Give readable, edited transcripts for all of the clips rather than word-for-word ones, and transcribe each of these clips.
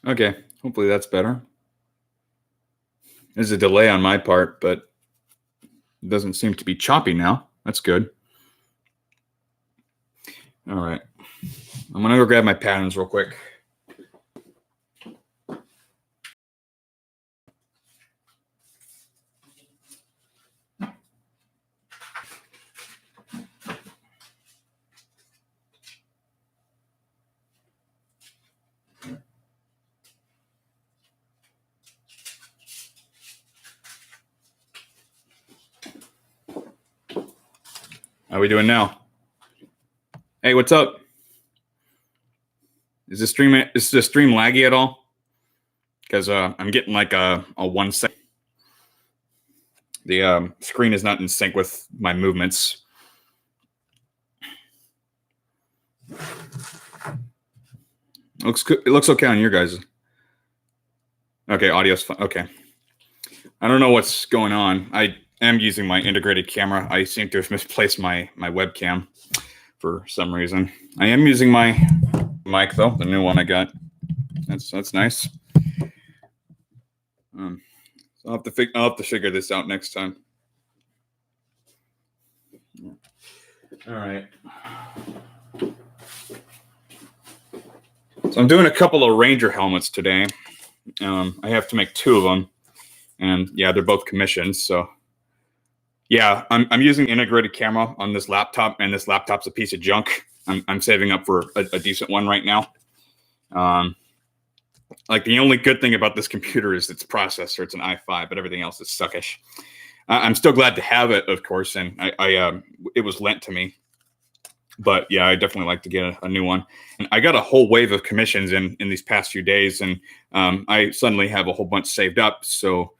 Okay, hopefully that's better. There's a delay on my part, but it doesn't seem to be choppy now. That's good. All right. I'm going to go grab my patterns real quick. How are we doing now? Hey, what's up? Is the stream laggy at all? Because I'm getting like a 1 second. The screen is not in sync with my movements. It looks okay on your guys. Okay, audio's fine. Okay. I don't know what's going on. I am using my integrated camera. I seem to have misplaced my webcam for some reason. I am using my mic though, the new one I got. That's nice. So I'll have to figure this out next time. All right. So I'm doing a couple of Ranger helmets today. I have to make 2 of them, and yeah, they're both commissioned. So yeah, I'm using integrated camera on this laptop, and this laptop's a piece of junk. I'm saving up for a decent one right now. Like the only good thing about this computer is its processor. It's an i5, but everything else is suckish. I'm still glad to have it, of course, and it was lent to me. But yeah, I definitely like to get a new one. And I got a whole wave of commissions in these past few days, and I suddenly have a whole bunch saved up. So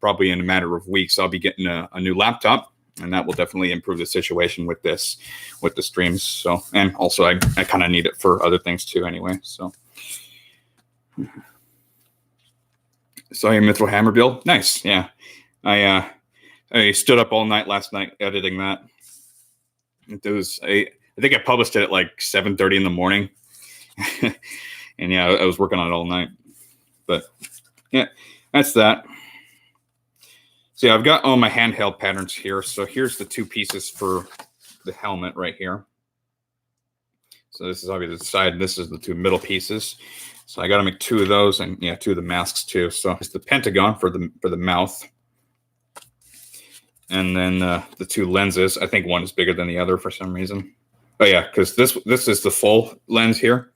probably in a matter of weeks, I'll be getting a new laptop, and that will definitely improve the situation with the streams. So, and also I kind of need it for other things too anyway. So saw your Mithril Hammer build. Nice. Yeah. I stood up all night last night editing that. I think I published it at like 7:30 in the morning. And yeah, I was working on it all night. But yeah, that's that. So yeah, I've got all my handheld patterns here. So here's the 2 pieces for the helmet right here. So this is obviously the side, this is the 2 middle pieces. So I got to make 2 of those, and yeah, 2 of the masks too. So it's the pentagon for the mouth. And then the 2 lenses. I think one is bigger than the other for some reason. Oh yeah, because this is the full lens here.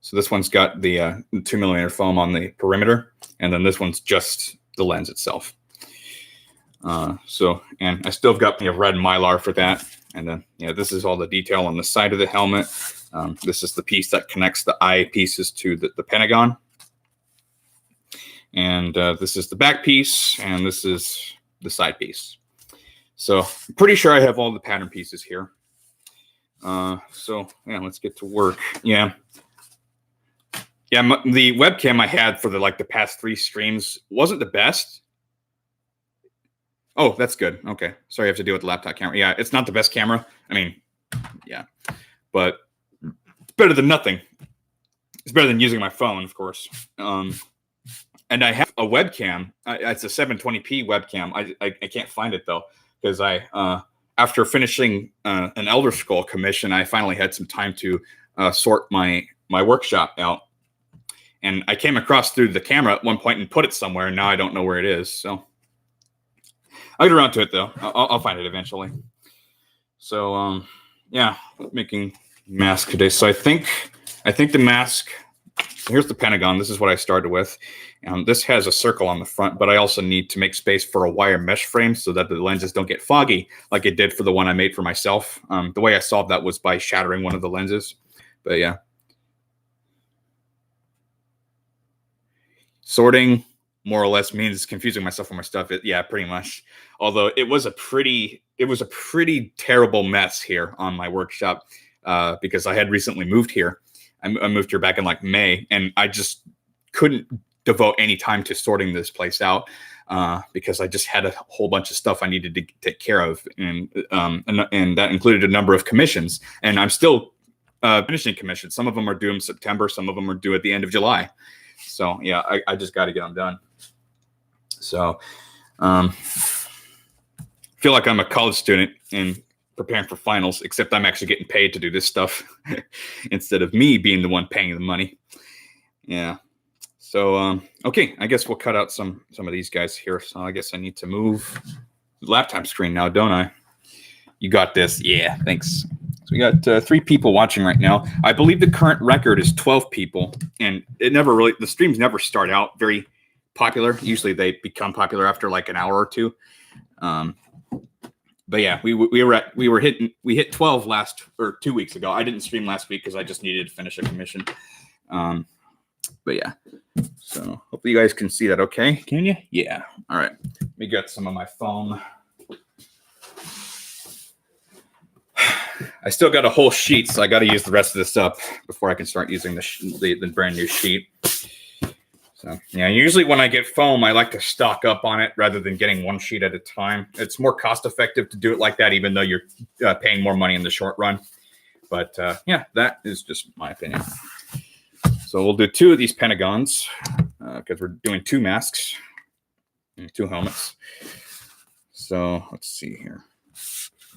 So this one's got the 2mm foam on the perimeter, and then this one's just the lens itself. And I still have got red Mylar for that. And then yeah, this is all the detail on the side of the helmet. This is the piece that connects the eye pieces to the pentagon. And this is the back piece, and this is the side piece. So I'm pretty sure I have all the pattern pieces here. So yeah, let's get to work. Yeah. The webcam I had for the past 3 streams wasn't the best. Oh, that's good. Okay. Sorry, I have to deal with the laptop camera. Yeah, it's not the best camera. I mean, yeah, but it's better than nothing. It's better than using my phone, of course. And I have a webcam. It's a 720p webcam. I can't find it though, because after finishing an Elder Scroll commission, I finally had some time to sort my workshop out. And I came across through the camera at one point and put it somewhere, and now I don't know where it is. So I'll get around to it though. I'll find it eventually. So yeah, making mask today. So I think the mask. Here's the pentagon. This is what I started with. This has a circle on the front, but I also need to make space for a wire mesh frame so that the lenses don't get foggy like it did for the one I made for myself. The way I solved that was by shattering one of the lenses. But yeah. Sorting more or less means confusing myself for my stuff. Yeah, pretty much. Although it was a pretty terrible mess here on my workshop because I had recently moved here. I moved here back in like May, and I just couldn't devote any time to sorting this place out because I just had a whole bunch of stuff I needed to take care of, and that included a number of commissions. And I'm still finishing commissions. Some of them are due in September, some of them are due at the end of July. So yeah, I just got to get them done. So feel like I'm a college student and preparing for finals, except I'm actually getting paid to do this stuff instead of me being the one paying the money. Yeah. So, okay, I guess we'll cut out some of these guys here. So I guess I need to move the laptop screen now, don't I? You got this. Yeah, thanks. So we got 3 people watching right now. I believe the current record is 12 people, and the streams never start out very popular. Usually they become popular after like an hour or two. But yeah, we hit 12 2 weeks ago. I didn't stream last week because I just needed to finish a commission. But yeah, so hopefully you guys can see that okay. Can you? Yeah. All right. Let me get some of my phone. I still got a whole sheet, so I got to use the rest of this up before I can start using the brand new sheet. So yeah, usually when I get foam, I like to stock up on it rather than getting one sheet at a time. It's more cost effective to do it like that, even though you're paying more money in the short run. But yeah, that is just my opinion. So we'll do 2 of these Pentagons because we're doing 2 masks and 2 helmets. So let's see here.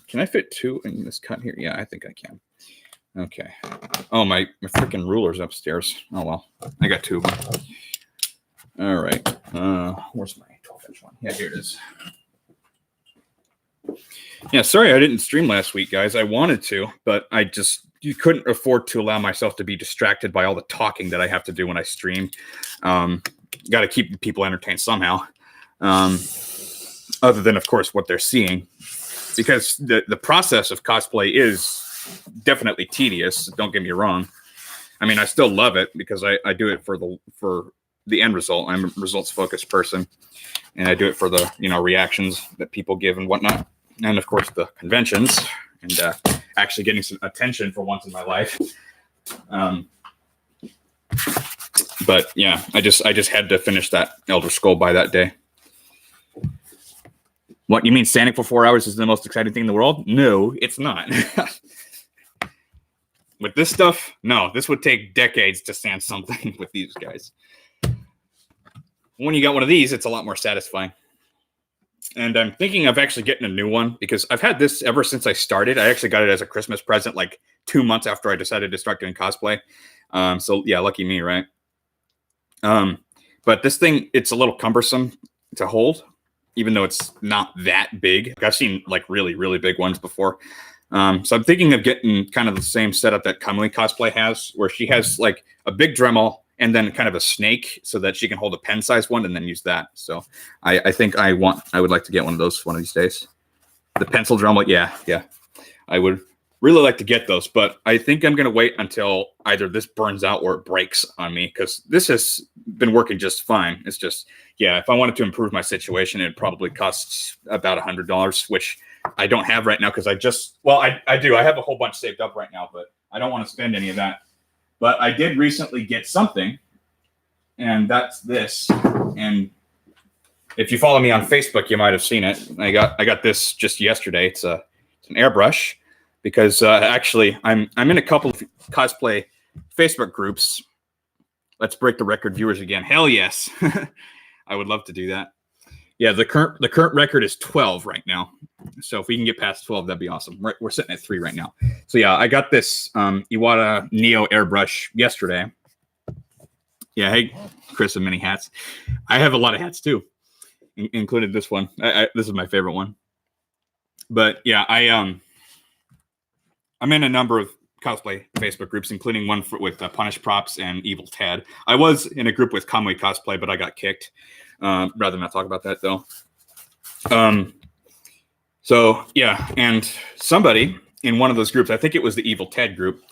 Can I fit 2 in this cut here? Yeah, I think I can. Okay. Oh, my freaking ruler's upstairs. Oh, well. I got 2 of them. All right. Where's my 12-inch one? Yeah, here it is. Yeah, sorry I didn't stream last week, guys. I wanted to, but you couldn't afford to allow myself to be distracted by all the talking that I have to do when I stream. Got to keep people entertained somehow. Other than, of course, what they're seeing. Because the process of cosplay is definitely tedious. Don't get me wrong. I mean, I still love it because I do it for the end result. I'm a results-focused person, and I do it for the reactions that people give and whatnot, and of course the conventions and actually getting some attention for once in my life. But yeah, I just had to finish that Elder Scroll by that day. What, you mean standing for 4 hours is the most exciting thing in the world? No, it's not. With this stuff, no, this would take decades to stand something with these guys. When you got one of these, it's a lot more satisfying. And I'm thinking of actually getting a new one because I've had this ever since I started. I actually got it as a Christmas present like 2 months after I decided to start doing cosplay. So yeah, lucky me, right? But this thing, it's a little cumbersome to hold, even though it's not that big. I've seen like really, really big ones before. So I'm thinking of getting kind of the same setup that Kamui Cosplay has, where she has like a big Dremel and then kind of a snake so that she can hold a pen-sized one and then use that. So I think I would like to get one of those one of these days. The pencil Dremel, yeah. I would really like to get those, but I think I'm going to wait until either this burns out or it breaks on me because this has been working just fine. It's just, yeah, if I wanted to improve my situation, it probably costs about $100, which I don't have right now because I do. I have a whole bunch saved up right now, but I don't want to spend any of that. But I did recently get something, and that's this. And if you follow me on Facebook, you might have seen it. I got this just yesterday. It's an airbrush because actually I'm in a couple of cosplay Facebook groups. Let's break the record viewers again. Hell yes. I would love to do that. Yeah, the current record is 12 right now. So if we can get past 12, that'd be awesome. We're sitting at 3 right now. So yeah, I got this Iwata Neo airbrush yesterday. Yeah, hey, Chris of many hats. I have a lot of hats too, included this one. This is my favorite one. But yeah, I'm in a number of cosplay Facebook groups, including one with Punish Props and Evil Ted. I was in a group with Kamui Cosplay, but I got kicked. Rather not talk about that though. So yeah, and somebody in one of those groups, I think it was the Evil Ted group,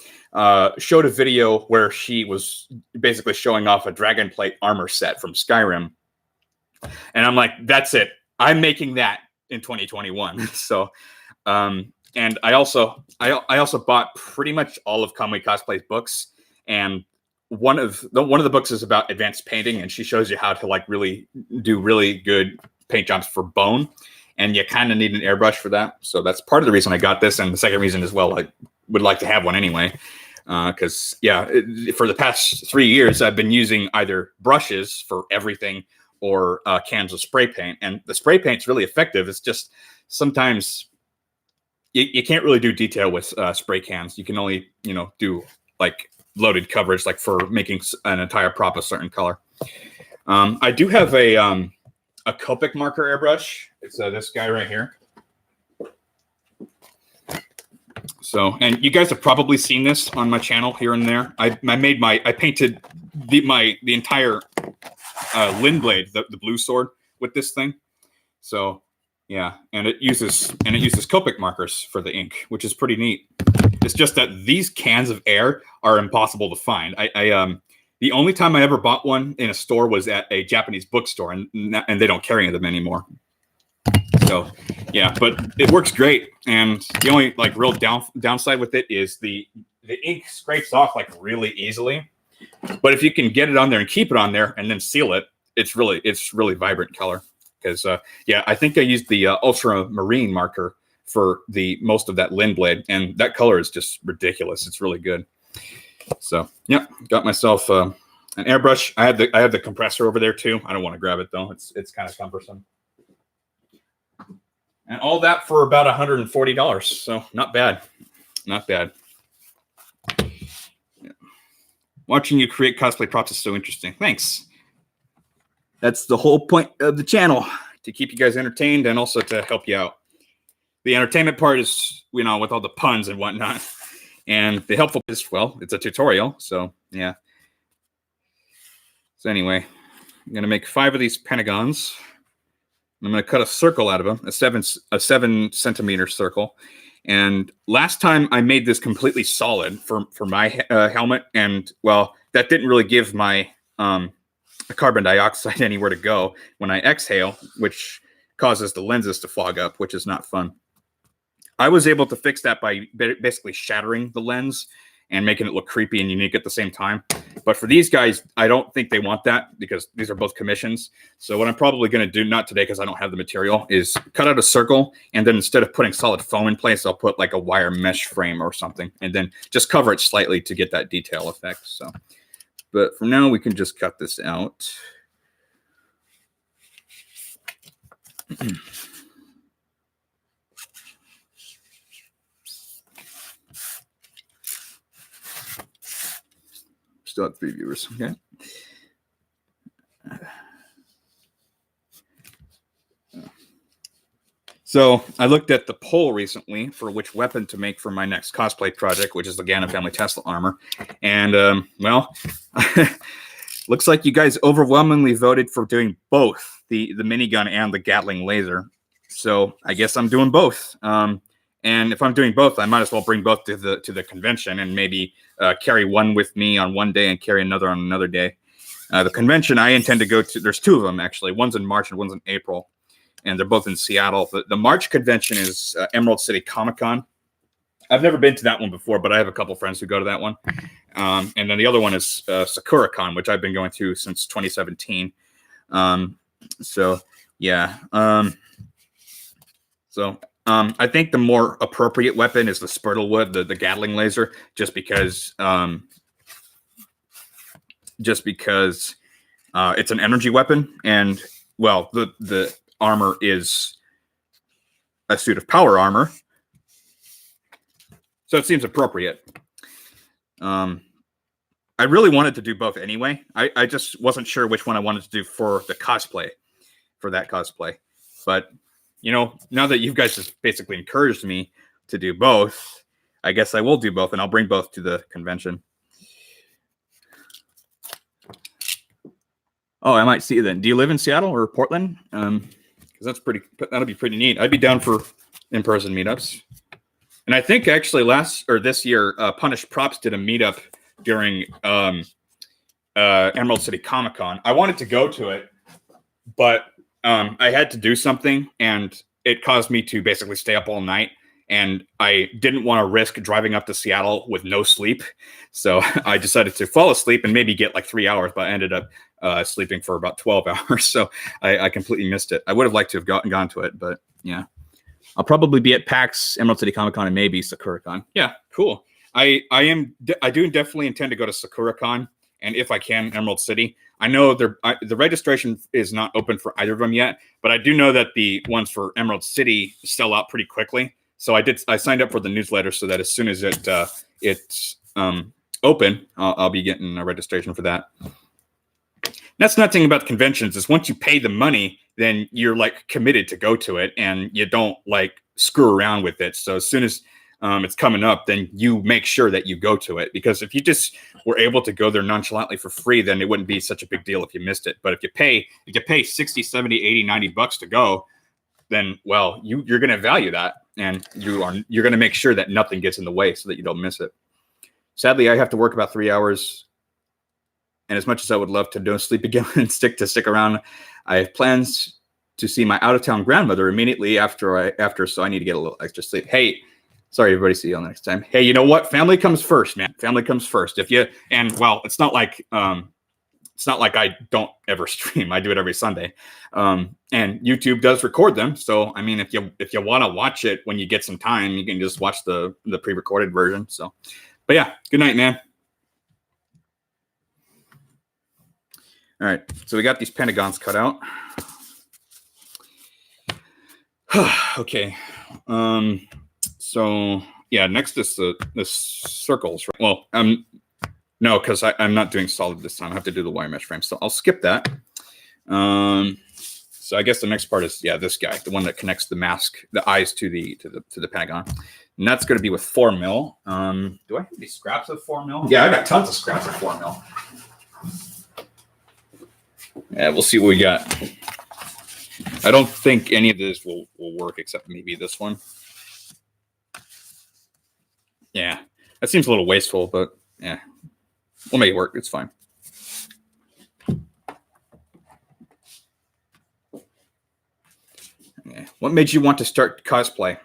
showed a video where she was basically showing off a Dragonplate armor set from Skyrim. And I'm like, that's it. I'm making that in 2021. So, and I also bought pretty much all of Kamui Cosplay's books, and one of the books is about advanced painting, and she shows you how to like really do really good paint jobs for bone, and you kind of need an airbrush for that. So that's part of the reason I got this, and the second reason as well, I would like to have one anyway. Because for the past 3 years, I've been using either brushes for everything or cans of spray paint, and the spray paint's really effective. It's just sometimes you can't really do detail with spray cans. You can only do like loaded coverage, like for making an entire prop a certain color. I do have a Copic marker airbrush. It's this guy right here. So, and you guys have probably seen this on my channel here and there. I painted the entire Lin blade, the blue sword, with this thing. So yeah, and it uses Copic markers for the ink, which is pretty neat. It's just that these cans of air are impossible to find. The only time I ever bought one in a store was at a Japanese bookstore, and they don't carry them anymore. So yeah, but it works great. And the only like real downside with it is the ink scrapes off like really easily. But if you can get it on there and keep it on there and then seal it, it's really vibrant color. Because I think I used the ultramarine marker for the most of that Lin blade, and that color is just ridiculous. It's really good. So yeah, got myself an airbrush. I have the compressor over there too. I don't want to grab it though. It's kind of cumbersome. And all that for about $140. So not bad. Not bad. Yeah. Watching you create cosplay props is so interesting. Thanks. That's the whole point of the channel, to keep you guys entertained and also to help you out. The entertainment part is, with all the puns and whatnot. And the helpful is, well, it's a tutorial. So yeah. So anyway, I'm going to make 5 of these pentagons. I'm going to cut a circle out of them, a 7 centimeter circle. And last time I made this completely solid for my helmet, and well, that didn't really give my carbon dioxide anywhere to go when I exhale, which causes the lenses to fog up, which is not fun. I was able to fix that by basically shattering the lens and making it look creepy and unique at the same time. But for these guys, I don't think they want that, because these are both commissions. So what I'm probably going to do, not today because I don't have the material, is cut out a circle, and then instead of putting solid foam in place, I'll put like a wire mesh frame or something, and then just cover it slightly to get that detail effect. So, but for now, we can just cut this out. Still have 3 viewers. Okay. So I looked at the poll recently for which weapon to make for my next cosplay project, which is the Ganon Family Tesla armor. And, well, looks like you guys overwhelmingly voted for doing both, the minigun and the Gatling laser. So I guess I'm doing both. And if I'm doing both, I might as well bring both to the convention, and maybe carry one with me on one day and carry another on another day. The convention I intend to go to, there's 2 of them actually. One's in March and one's in April, and they're both in Seattle. The March convention is Emerald City Comic Con. I've never been to that one before, but I have a couple friends who go to that one. And then the other one is Sakura Con, which I've been going to since 2017. So yeah. I think the more appropriate weapon is the Spurtlewood, the Gatling laser, just because it's an energy weapon, and well, the armor is a suit of power armor, so it seems appropriate. I really wanted to do both anyway. I just wasn't sure which one I wanted to do for the cosplay, for that cosplay, but. Now that you guys just basically encouraged me to do both, I guess I will do both, and I'll bring both to the convention. Oh, I might see you then. Do you live in Seattle or Portland? Because that'll be pretty neat. I'd be down for in-person meetups. And I think actually this year, Punished Props did a meetup during Emerald City Comic Con. I wanted to go to it, but I had to do something, and it caused me to basically stay up all night, and I didn't want to risk driving up to Seattle with no sleep. So I decided to fall asleep and maybe get like 3 hours, but I ended up sleeping for about 12 hours. So I completely missed it. I would have liked to have gone to it, but yeah. I'll probably be at PAX, Emerald City Comic Con, and maybe SakuraCon. Yeah, cool. I do definitely intend to go to SakuraCon, and if I can, Emerald City. I know the registration is not open for either of them yet, but I do know that the ones for Emerald City sell out pretty quickly. So I signed up for the newsletter so that as soon as it's open, I'll be getting a registration for that. That's nothing about conventions is once you pay the money, then you're like committed to go to it and you don't like screw around with it. So as soon as it's coming up, then you make sure that you go to it, because if you just were able to go there nonchalantly for free, then it wouldn't be such a big deal if you missed it. But if you pay 60, 70, 80, 90 bucks to go, then, well, you're going to value that, and you're going to make sure that nothing gets in the way so that you don't miss it. Sadly, I have to work about 3 hours. And as much as I would love to don't sleep again and stick around, I have plans to see my out-of-town grandmother immediately after, so I need to get a little extra sleep. Hey, sorry, everybody. See you all next time. Hey, you know what? Family comes first, man. Family comes first. It's not like I don't ever stream. I do it every Sunday, and YouTube does record them. So I mean, if you want to watch it when you get some time, you can just watch the pre-recorded version. So, but yeah, good night, man. All right, so we got these pentagons cut out. Okay, so yeah, next is the circles. Well, no, because I'm not doing solid this time. I have to do the wire mesh frame, so I'll skip that. So I guess the next part is this guy, the one that connects the mask, the eyes to the pentagon, and that's going to be with 4 mil. Do I have any scraps of 4 mil? Yeah, I got tons of scraps of 4 mil. Yeah, we'll see what we got. I don't think any of this will work except maybe this one. Yeah, that seems a little wasteful, but yeah, we'll make it work. It's fine. Yeah. What made you want to start cosplay?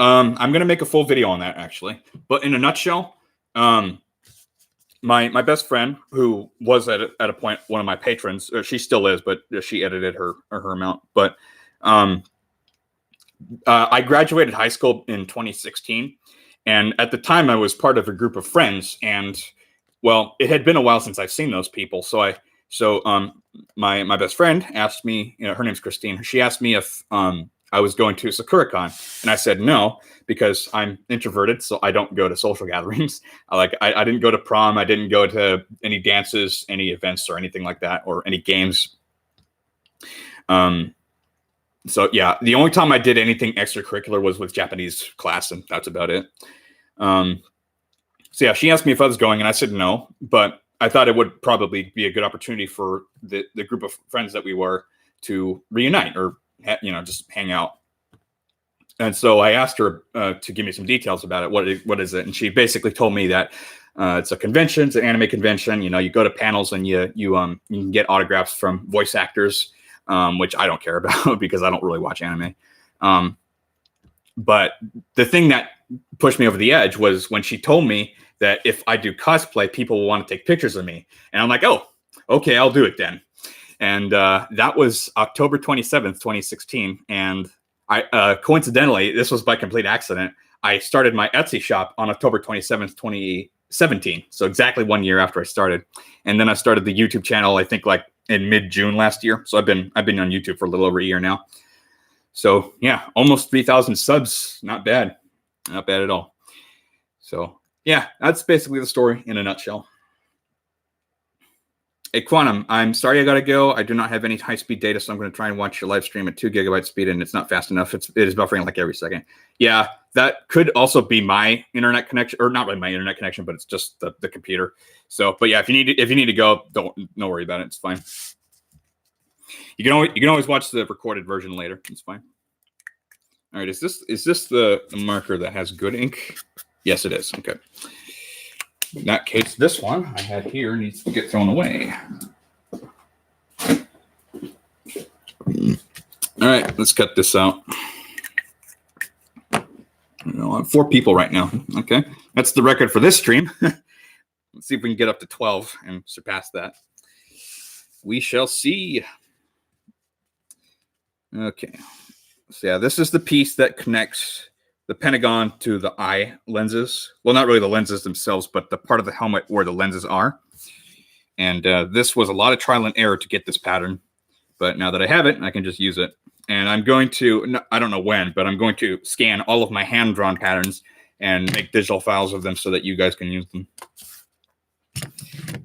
I'm going to make a full video on that, actually. But in a nutshell, my best friend, who was at a point one of my patrons, she still is, but she edited her amount. But I graduated high school in 2016, and at the time I was part of a group of friends, and well, it had been a while since I've seen those people. So my best friend asked me, her name's Christine. She asked me if I was going to SakuraCon, and I said no, because I'm introverted, so I don't go to social gatherings. I didn't go to prom, I didn't go to any dances, any events, or anything like that, or any games. So yeah, the only time I did anything extracurricular was with Japanese class, and that's about it. So yeah, she asked me if I was going, and I said no, but I thought it would probably be a good opportunity for the group of friends that we were to reunite, or just hang out. And so I asked her to give me some details about it. What is it? And she basically told me that it's a convention, it's an anime convention. You go to panels and you can get autographs from voice actors, which I don't care about because I don't really watch anime. But the thing that pushed me over the edge was when she told me that if I do cosplay, people will want to take pictures of me. And I'm like, oh, okay, I'll do it then. And that was October 27th, 2016. And I coincidentally, this was by complete accident, I started my Etsy shop on October 27th, 2017. So exactly 1 year after I started. And then I started the YouTube channel, I think like in mid-June last year. So I've been on YouTube for a little over a year now. So yeah, almost 3,000 subs. Not bad. Not bad at all. So yeah, that's basically the story in a nutshell. Hey, Quantum, I'm sorry I got to go. I do not have any high-speed data, so I'm going to try and watch your live stream at 2 GB speed, and it's not fast enough. It is buffering like every second. Yeah, that could also be my internet connection, or not really my internet connection, but it's just the computer. So, but yeah, if you need to go, don't worry about it. It's fine. You can always watch the recorded version later. It's fine. All right, is this the marker that has good ink? Yes, it is. Okay. In that case, this one I had here needs to get thrown away. All right, let's cut this out. I'm 4 people right now. Okay, that's the record for this stream. Let's see if we can get up to 12 and surpass that. We shall see. Okay, so yeah, this is the piece that connects the Pentagon to the eye lenses. Well, not really the lenses themselves, but the part of the helmet where the lenses are. And this was a lot of trial and error to get this pattern. But now that I have it, I can just use it. And I'm going to, I don't know when, but I'm going to scan all of my hand-drawn patterns and make digital files of them so that you guys can use them.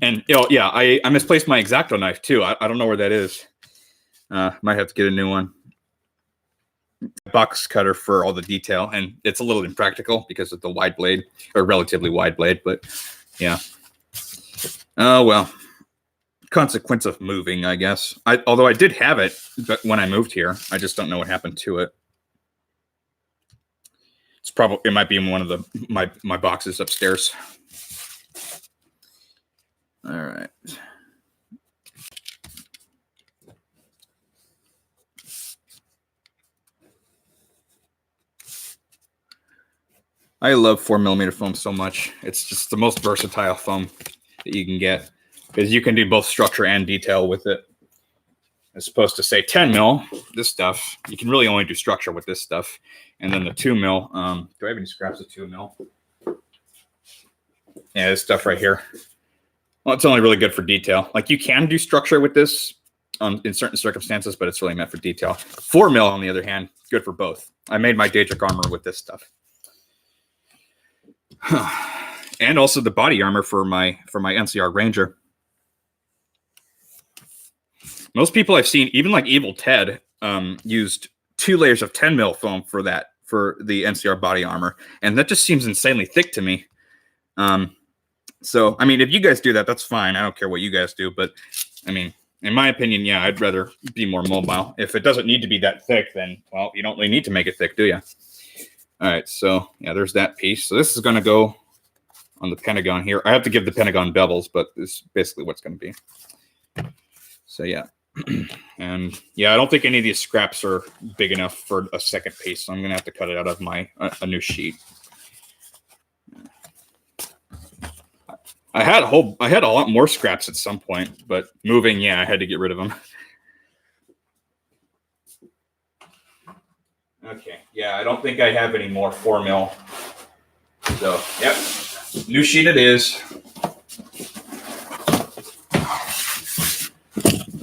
And, yeah, I misplaced my X-Acto knife, too. I don't know where that is. Might have to get a new one. Box cutter for all the detail, and it's a little impractical because of the wide blade, or relatively wide blade, but yeah. Oh, well. Consequence of moving, I guess. Although I did have it but when I moved here. I just don't know what happened to it. It might be in one of my boxes upstairs. All right. I love 4mm foam so much. It's just the most versatile foam that you can get because you can do both structure and detail with it. As opposed to, say, 10mm, this stuff, you can really only do structure with this stuff. And then the 2mm, do I have any scraps of 2mm? Yeah, this stuff right here. Well, it's only really good for detail. Like, you can do structure with this in certain circumstances, but it's really meant for detail. 4mm, on the other hand, good for both. I made my Daedric armor with this stuff. And also the body armor for my NCR Ranger. Most people I've seen, even like Evil Ted, used 2 layers of 10mm foam for the NCR body armor, and that just seems insanely thick to me. So I mean, if you guys do that, that's fine. I don't care what you guys do, but I mean, in my opinion, yeah, I'd rather be more mobile. If it doesn't need to be that thick, then well, you don't really need to make it thick, do you? All right, so yeah, there's that piece. So this is going to go on the Pentagon here. I have to give the Pentagon bevels, but this is basically what's going to be. So yeah, and yeah, I don't think any of these scraps are big enough for a second piece, so I'm going to have to cut it out of a new sheet. I had a lot more scraps at some point, but moving, yeah, I had to get rid of them. Okay, yeah, I don't think I have any more 4mm. So, yep, new sheet it is.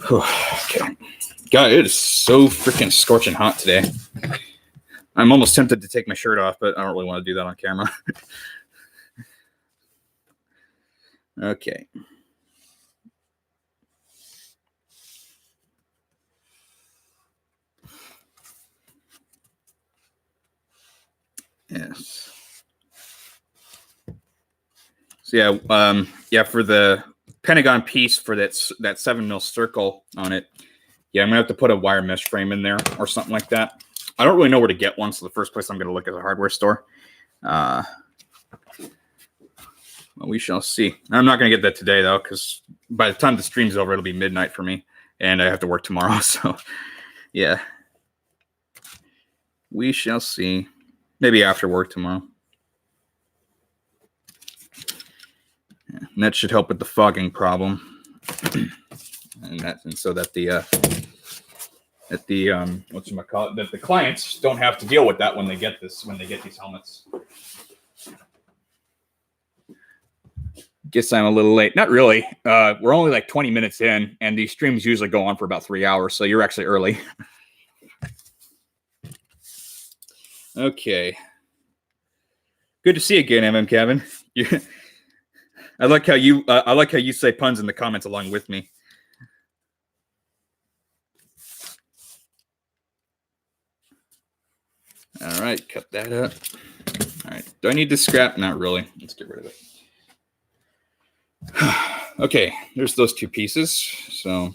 Okay. God, it is so freaking scorching hot today. I'm almost tempted to take my shirt off, but I don't really want to do that on camera. Okay. Yes. So yeah, for the Pentagon piece for that 7mm circle on it, yeah, I'm gonna have to put a wire mesh frame in there or something like that. I don't really know where to get one, so the first place I'm gonna look is a hardware store. Well, we shall see. I'm not gonna get that today though, because by the time the stream's over, it'll be midnight for me, and I have to work tomorrow. So, yeah, we shall see. Maybe after work tomorrow. Yeah, and that should help with the fogging problem, and so that the that the clients don't have to deal with that when they get these helmets. Guess I'm a little late. Not really. We're only like 20 minutes in, and these streams usually go on for about 3 hours, so you're actually early. Okay. Good to see you again, MM Kevin. I like how you say puns in the comments along with me. All right, cut that up. All right, do I need this scrap? Not really. Let's get rid of it. Okay, there's those 2 pieces. So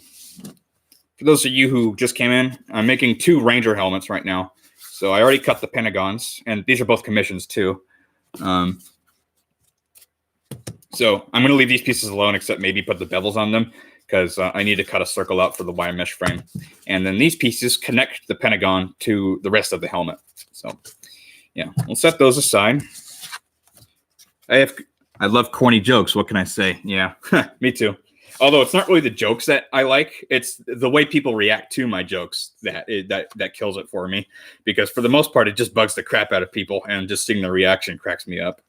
for those of you who just came in, I'm making 2 Ranger helmets right now. So I already cut the Pentagons, and these are both commissions too. So I'm going to leave these pieces alone, except maybe put the bevels on them, because I need to cut a circle out for the wire mesh frame. And then these pieces connect the Pentagon to the rest of the helmet. So yeah, we'll set those aside. I love corny jokes. What can I say? Yeah, me too. Although it's not really the jokes that I like, it's the way people react to my jokes that kills it for me. Because for the most part, it just bugs the crap out of people, and just seeing the reaction cracks me up.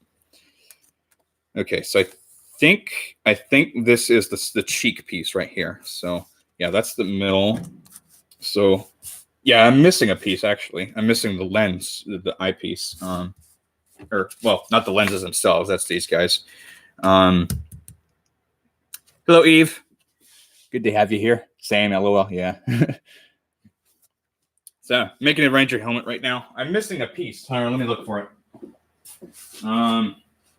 Okay, so I think this is the cheek piece right here. So yeah, that's the middle. So yeah, I'm missing a piece actually. I'm missing the lens, the eyepiece. Or well, not the lenses themselves. That's these guys. Hello, Eve. Good to have you here. Same, LOL. Yeah. So making a Ranger helmet right now. I'm missing a piece. Tyler, let me look for it.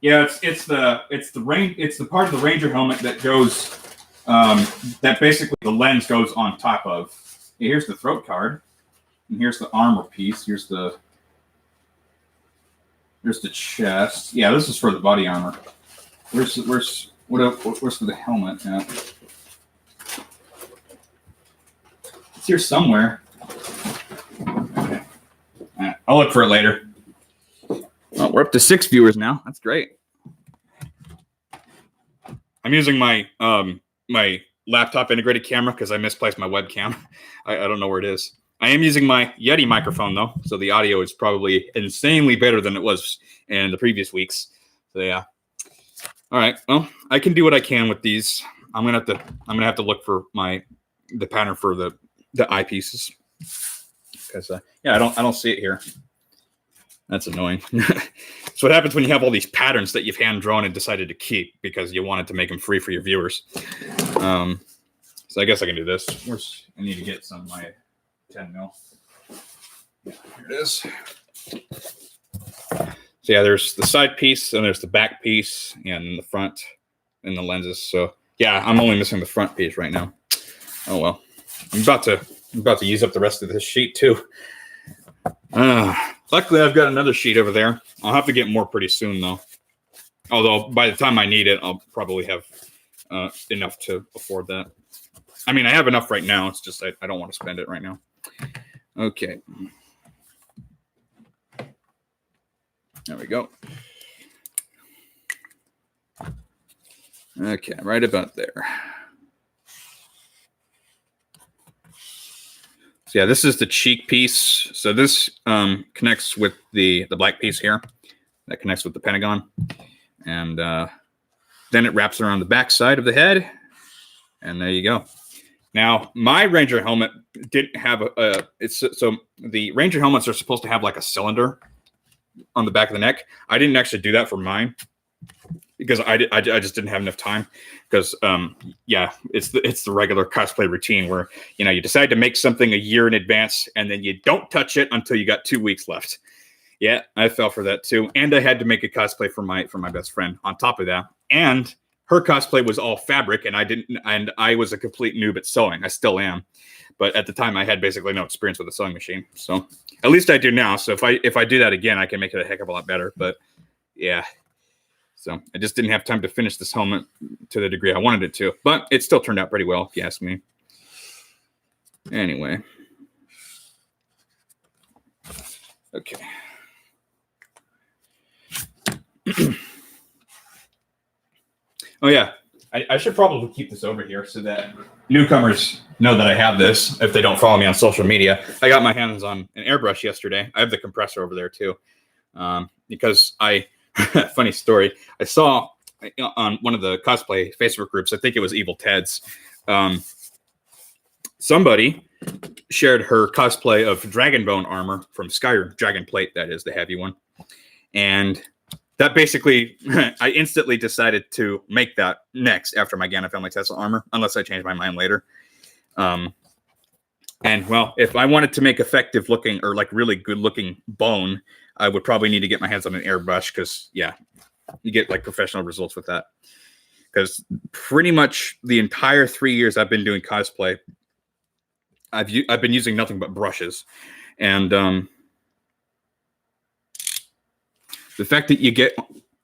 Yeah, it's the part of the Ranger helmet that goes that basically the lens goes on top of. Here's the throat card, and here's the armor piece. Here's the chest. Yeah, this is for the body armor. Where's for the helmet? Yeah. It's here somewhere. Okay. Right, I'll look for it later. Oh, we're up to 6 viewers now. That's great. I'm using my my laptop integrated camera because I misplaced my webcam. I don't know where it is. I am using my Yeti microphone though, so the audio is probably insanely better than it was in the previous weeks. So yeah. All right. Well, I can do what I can with these. I'm gonna have to look for the pattern for the eyepieces because yeah, I don't see it here. That's annoying. It's what happens when you have all these patterns that you've hand drawn and decided to keep because you wanted to make them free for your viewers. So I guess I can do this. I need to get some of my 10 mil. Yeah, here it is. So yeah, there's the side piece and there's the back piece and then the front and the lenses. So yeah, I'm only missing the front piece right now. Oh well. I'm about to use up the rest of this sheet too. Luckily, I've got another sheet over there. I'll have to get more pretty soon, though. Although, by the time I need it, I'll probably have enough to afford that. I mean, I have enough right now. It's just I don't want to spend it right now. Okay. There we go. Okay, right about there. Yeah, this is the cheek piece. So this connects with the black piece here. That connects with the pentagon. And then it wraps around the back side of the head. And there you go. Now, my Ranger helmet didn't have so the Ranger helmets are supposed to have like a cylinder on the back of the neck. I didn't actually do that for mine because I just didn't have enough time. Because yeah, it's the regular cosplay routine where you decide to make something a year in advance and then you don't touch it until you got 2 weeks left. Yeah, I fell for that too, and I had to make a cosplay for my best friend on top of that, and her cosplay was all fabric, and I was a complete noob at sewing. I still am, but at the time I had basically no experience with a sewing machine. So at least I do now. So if I do that again, I can make it a heck of a lot better. But yeah. So I just didn't have time to finish this helmet to the degree I wanted it to, but it still turned out pretty well, if you ask me. Anyway. Okay. Oh yeah, I should probably keep this over here so that newcomers know that I have this if they don't follow me on social media. I got my hands on an airbrush yesterday. I have the compressor over there too, because funny story. I saw on one of the cosplay Facebook groups, I think it was Evil Ted's, somebody shared her cosplay of Dragonbone armor from Skyrim, Dragon Plate, that is the heavy one. And that basically, I instantly decided to make that next after my Gandalf Family Tesla armor, unless I change my mind later. And well, if I wanted to make effective looking or like really good looking bone, I would probably need to get my hands on an airbrush because yeah, you get like professional results with that. Because pretty much the entire 3 years I've been doing cosplay, I've been using nothing but brushes, and the fact that you get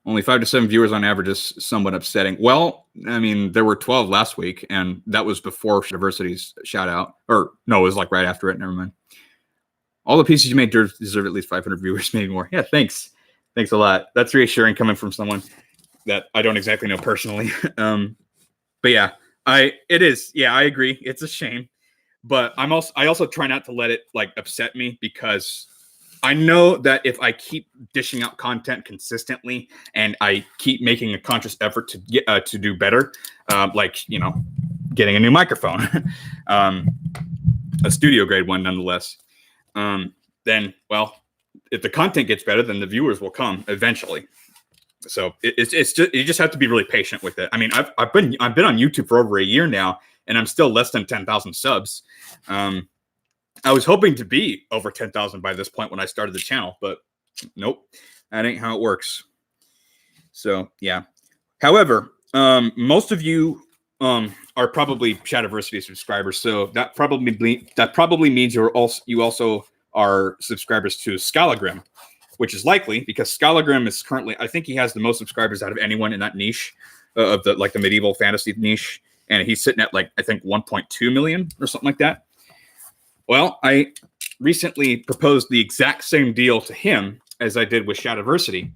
only 5 to 7 viewers on average is somewhat upsetting. Well, I mean, there were 12 last week, and that was before Diversity's shout out. Or no, it was like right after it. Never mind. All the pieces you made deserve at least 500 viewers, maybe more. Yeah, thanks. Thanks a lot. That's reassuring coming from someone that I don't exactly know personally. But yeah, It is. Yeah, I agree. It's a shame, but I also try not to let it like upset me, because I know that if I keep dishing out content consistently and I keep making a conscious effort to get to do better, like, you know, getting a new microphone, a studio grade one nonetheless, then, well, if the content gets better, then the viewers will come eventually. So it's just, you just have to be really patient with it. I mean, I've been on YouTube for over a year now, and I'm still less than 10,000 subs. I was hoping to be over 10,000 by this point when I started the channel, but nope, that ain't how it works. So yeah. However, most of you are probably Shadiversity subscribers, so that probably means you also are subscribers to Scalagrim, which is likely because Scalagrim is currently, I think he has the most subscribers out of anyone in that niche of the medieval fantasy niche, and he's sitting at like, I think 1.2 million or something like that. Well, I recently proposed the exact same deal to him as I did with Shadiversity,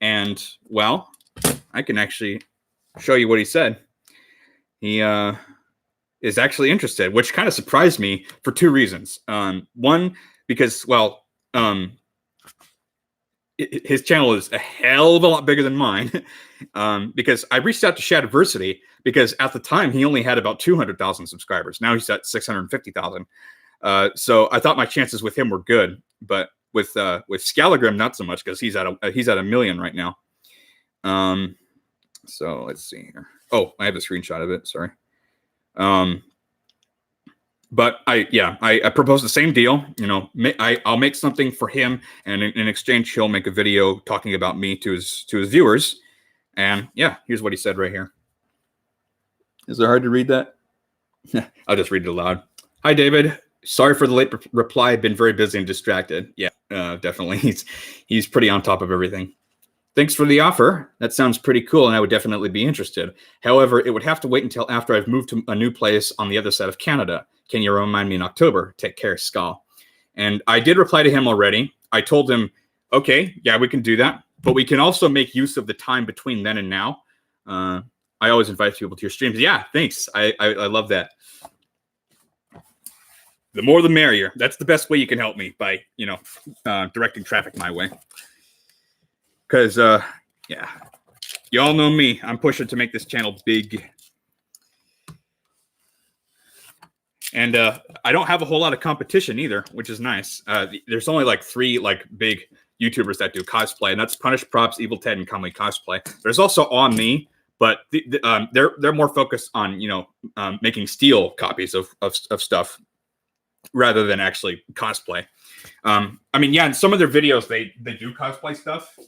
and well, I can actually show you what he said. He is actually interested, which kind of surprised me for two reasons. One, because, well, his channel is a hell of a lot bigger than mine, because I reached out to Shadiversity because at the time he only had about 200,000 subscribers. Now he's at 650,000. So I thought my chances with him were good, but with Scalagrim not so much, because he's at a million right now. So let's see here. Oh, I have a screenshot of it. Sorry. But I proposed the same deal. You know, I'll make something for him, and in exchange, he'll make a video talking about me to his viewers. And yeah, here's what he said right here. Is it hard to read that? I'll just read it aloud. Hi, David. Sorry for the late reply. I've been very busy and distracted. Yeah, definitely. He's pretty on top of everything. Thanks for the offer. That sounds pretty cool, and I would definitely be interested. However, it would have to wait until after I've moved to a new place on the other side of Canada. Can you remind me in October? Take care, Skal. And I did reply to him already. I told him, okay, yeah, we can do that, but we can also make use of the time between then and now. I always invite people to your streams. Yeah, thanks. I love that. The more the merrier. That's the best way you can help me, by, you know, directing traffic my way. Because, yeah, you all know me. I'm pushing to make this channel big. And I don't have a whole lot of competition either, which is nice. There's only like 3 big YouTubers that do cosplay, and that's Punish Props, Evil Ted, and Comely Cosplay. There's also On Me, but they're more focused on, you know, making steel copies of stuff rather than actually cosplay. I mean, yeah, in some of their videos they do cosplay stuff,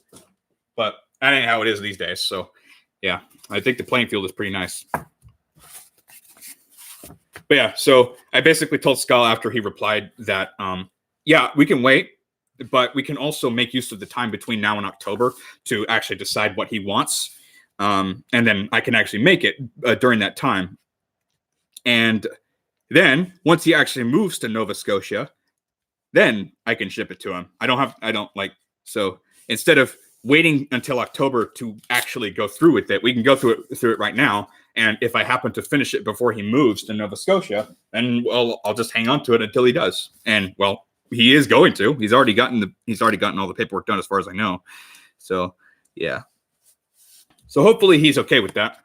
but that ain't how it is these days. So yeah, I think the playing field is pretty nice. But yeah, so I basically told Skal after he replied that, yeah, we can wait, but we can also make use of the time between now and October to actually decide what he wants. And then I can actually make it during that time. And then once he actually moves to Nova Scotia, then I can ship it to him. So instead of waiting until October to actually go through with it, we can go through it right now. And if I happen to finish it before he moves to Nova Scotia, then, well, I'll just hang on to it until he does. And, well, he is going to. He's already gotten all the paperwork done, as far as I know. So yeah. So hopefully he's okay with that.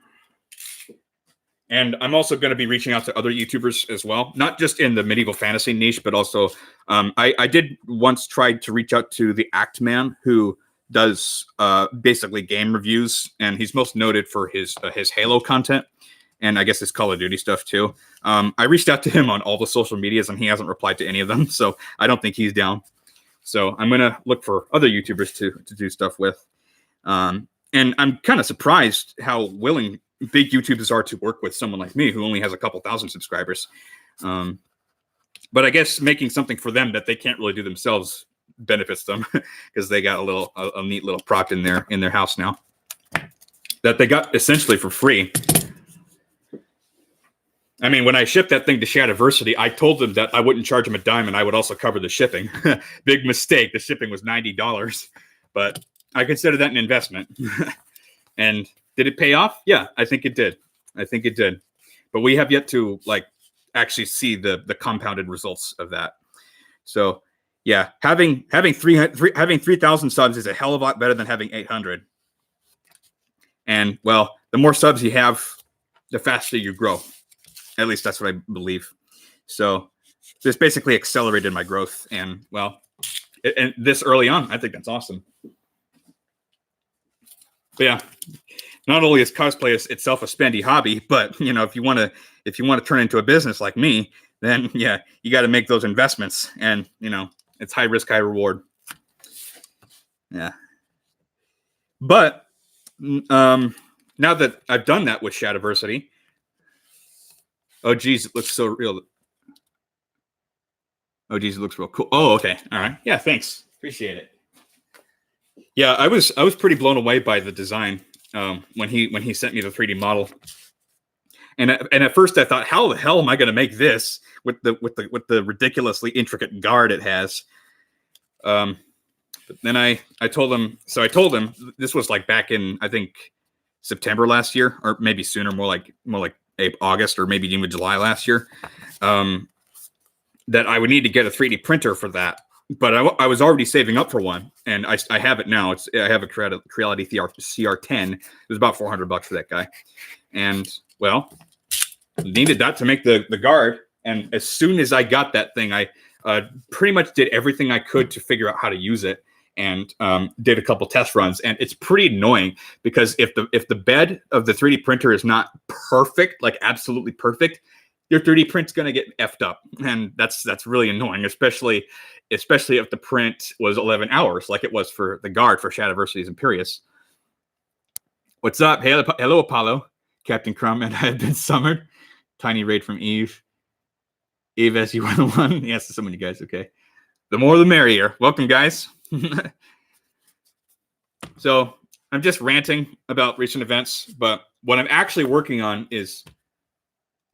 And I'm also going to be reaching out to other YouTubers as well, not just in the medieval fantasy niche, but also I did once try to reach out to the Act Man, who does basically game reviews, and he's most noted for his Halo content, and I guess his Call of Duty stuff too. I reached out to him on all the social medias, and he hasn't replied to any of them, so I don't think he's down. So I'm gonna look for other YouTubers to do stuff with, and I'm kind of surprised how willing big YouTubers are to work with someone like me, who only has a couple thousand subscribers. But I guess making something for them that they can't really do themselves benefits them, because they got a neat little prop in their house now that they got essentially for free. I mean, when I shipped that thing to Shadiversity, I told them that I wouldn't charge them a dime and I would also cover the shipping. Big mistake. The shipping was $90, but I consider that an investment. And did it pay off? Yeah, I think it did. but we have yet to like actually see the compounded results of that. So yeah, having 3,000 subs is a hell of a lot better than having 800. And well, the more subs you have, the faster you grow. At least that's what I believe. So this basically accelerated my growth. And well, and this early on, I think that's awesome. But yeah, not only is cosplay itself a spendy hobby, but you know, if you want to turn into a business like me, then yeah, you got to make those investments, and you know, it's high risk, high reward. Yeah. But now that I've done that with Shadiversity, oh geez, it looks so real. Oh geez, it looks real cool. Oh, okay, all right, yeah, thanks, appreciate it. Yeah, I was pretty blown away by the design when he sent me the 3D model, and at first I thought, how the hell am I going to make this with the ridiculously intricate guard it has? But then I told him, this was like back in, I think, September last year, or maybe sooner, more like August or maybe even July last year, that I would need to get a 3D printer for that. But I was already saving up for one, and I have it now. I have a Creality CR10. It was about $400 for that guy, and well, needed that to make the guard. And as soon as I got that thing, I pretty much did everything I could to figure out how to use it, and did a couple test runs. And it's pretty annoying because if the bed of the 3D printer is not perfect, like absolutely perfect, your 3D print's going to get effed up, and that's really annoying, especially if the print was 11 hours like it was for the guard for Shadiversity's Imperius. What's up? Hello, Apollo, Captain Crumb, and I have been summoned. Tiny raid from Eve. Eve, as you are the one. Yes, to summon you guys. Okay, the more the merrier. Welcome, guys. So I'm just ranting about recent events, but what I'm actually working on is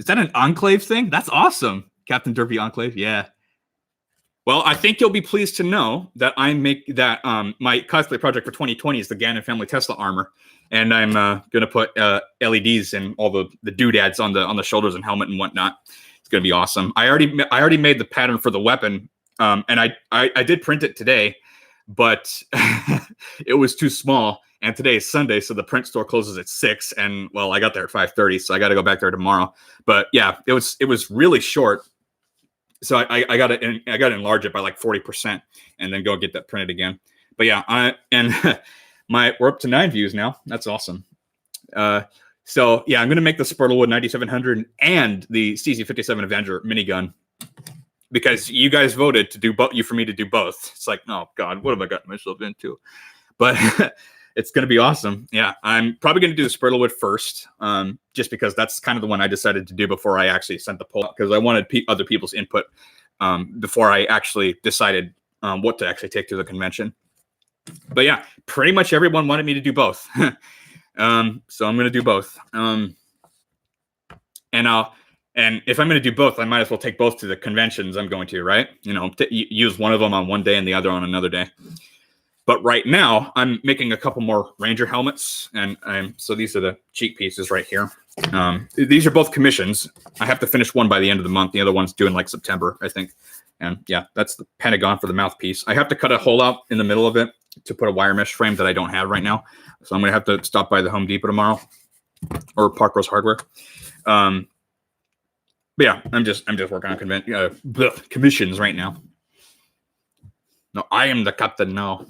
that an Enclave thing? That's awesome. Captain Derpy Enclave. Yeah. Well, I think you'll be pleased to know that my cosplay project for 2020 is the Ganon family Tesla armor, and I'm going to put LEDs and all the doodads on the shoulders and helmet and whatnot. It's going to be awesome. I already made the pattern for the weapon, and I did print it today, but it was too small. And today is Sunday, so the print store closes at 6. And well, I got there at 5:30, so I got to go back there tomorrow. But yeah, it was really short, so I got to enlarge it by like 40%, and then go get that printed again. But yeah, we're up to 9 views now. That's awesome. So yeah, I'm gonna make the Spurtlewood 9700 and the CZ57 Avenger minigun, because you guys voted to do for me to do both. It's like, oh god, what have I gotten myself into? But it's going to be awesome. Yeah, I'm probably going to do the Spurtlewood first, just because that's kind of the one I decided to do before I actually sent the poll out, because I wanted other people's input before I actually decided what to actually take to the convention. But yeah, pretty much everyone wanted me to do both. So I'm going to do both. And if I'm going to do both, I might as well take both to the conventions I'm going to, right? You know, use one of them on one day and the other on another day. But right now, I'm making a couple more Ranger helmets, and so these are the cheek pieces right here. These are both commissions. I have to finish one by the end of the month. The other one's due in like September, I think. And yeah, that's the Pentagon for the mouthpiece. I have to cut a hole out in the middle of it to put a wire mesh frame that I don't have right now. So I'm going to have to stop by the Home Depot tomorrow, or Park Rose Hardware. But yeah, I'm just working on commissions right now. No, I am the captain now.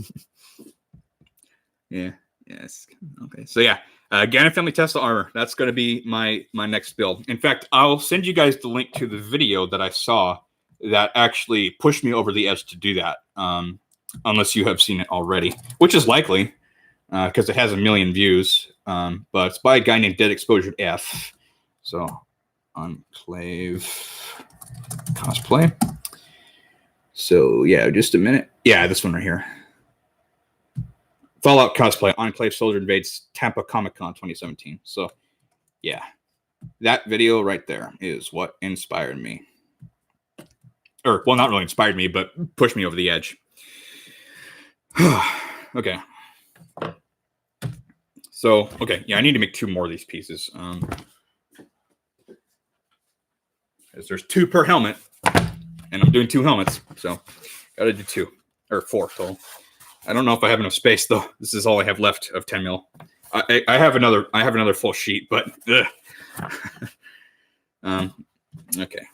Yeah. Yes. Okay. So yeah, Ganon family Tesla armor. That's going to be my next build. In fact, I'll send you guys the link to the video that I saw that actually pushed me over the edge to do that. Unless you have seen it already, which is likely, because it has 1 million views. But it's by a guy named Dead Exposure F. So Enclave cosplay. So yeah, just a minute. Yeah, this one right here. Fallout cosplay, Enclave Soldier Invades Tampa Comic Con 2017. So yeah, that video right there is what inspired me. Or, well, not really inspired me, but pushed me over the edge. Okay. So, okay, yeah, I need to make 2 more of these pieces. because there's 2 per helmet, and I'm doing 2 helmets, so gotta do 2 or 4 total. I don't know if I have enough space though. This is all I have left of 10 mil. I have another full sheet, but okay.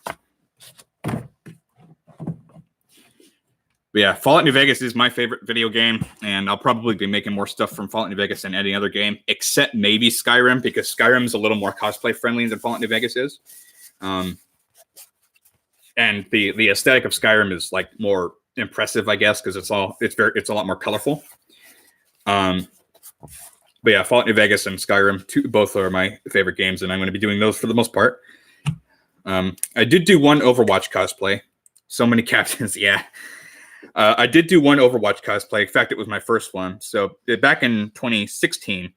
But yeah, Fallout New Vegas is my favorite video game, and I'll probably be making more stuff from Fallout New Vegas than any other game, except maybe Skyrim, because Skyrim is a little more cosplay friendly than Fallout New Vegas is. And the aesthetic of Skyrim is like more impressive, I guess, because it's a lot more colorful. But yeah, Fallout New Vegas and Skyrim, both are my favorite games, and I'm going to be doing those for the most part. I did do one Overwatch cosplay. So many captains, yeah. I did do one Overwatch cosplay. In fact, it was my first one. So back in 2016,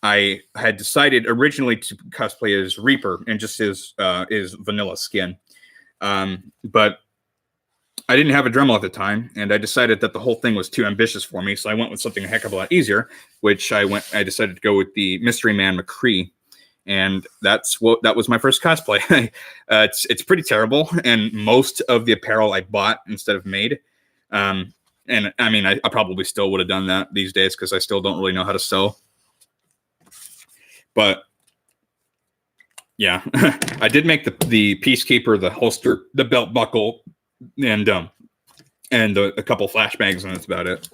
I had decided originally to cosplay as Reaper and just his vanilla skin. But I didn't have a Dremel at the time, and I decided that the whole thing was too ambitious for me. So I went with something a heck of a lot easier, which I decided to go with the Mystery Man McCree. And that was my first cosplay. It's pretty terrible, and most of the apparel I bought instead of made. And I mean, I probably still would have done that these days because I still don't really know how to sew. But yeah, I did make the Peacekeeper, the holster, the belt buckle, and a couple flashbangs, and that's about it.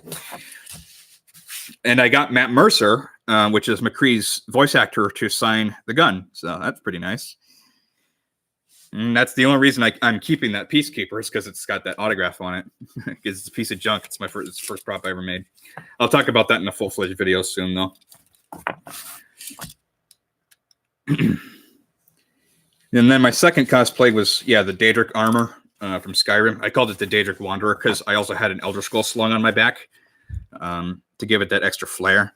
And I got Matt Mercer, which is McCree's voice actor, to sign the gun. So that's pretty nice. And that's the only reason I'm keeping that Peacekeeper is because it's got that autograph on it. Because it's a piece of junk. It's my first prop I ever made. I'll talk about that in a full-fledged video soon, though. And then my second cosplay was, the Daedric armor from Skyrim. I called it the Daedric Wanderer because I also had an Elder Scroll slung on my back to give it that extra flair.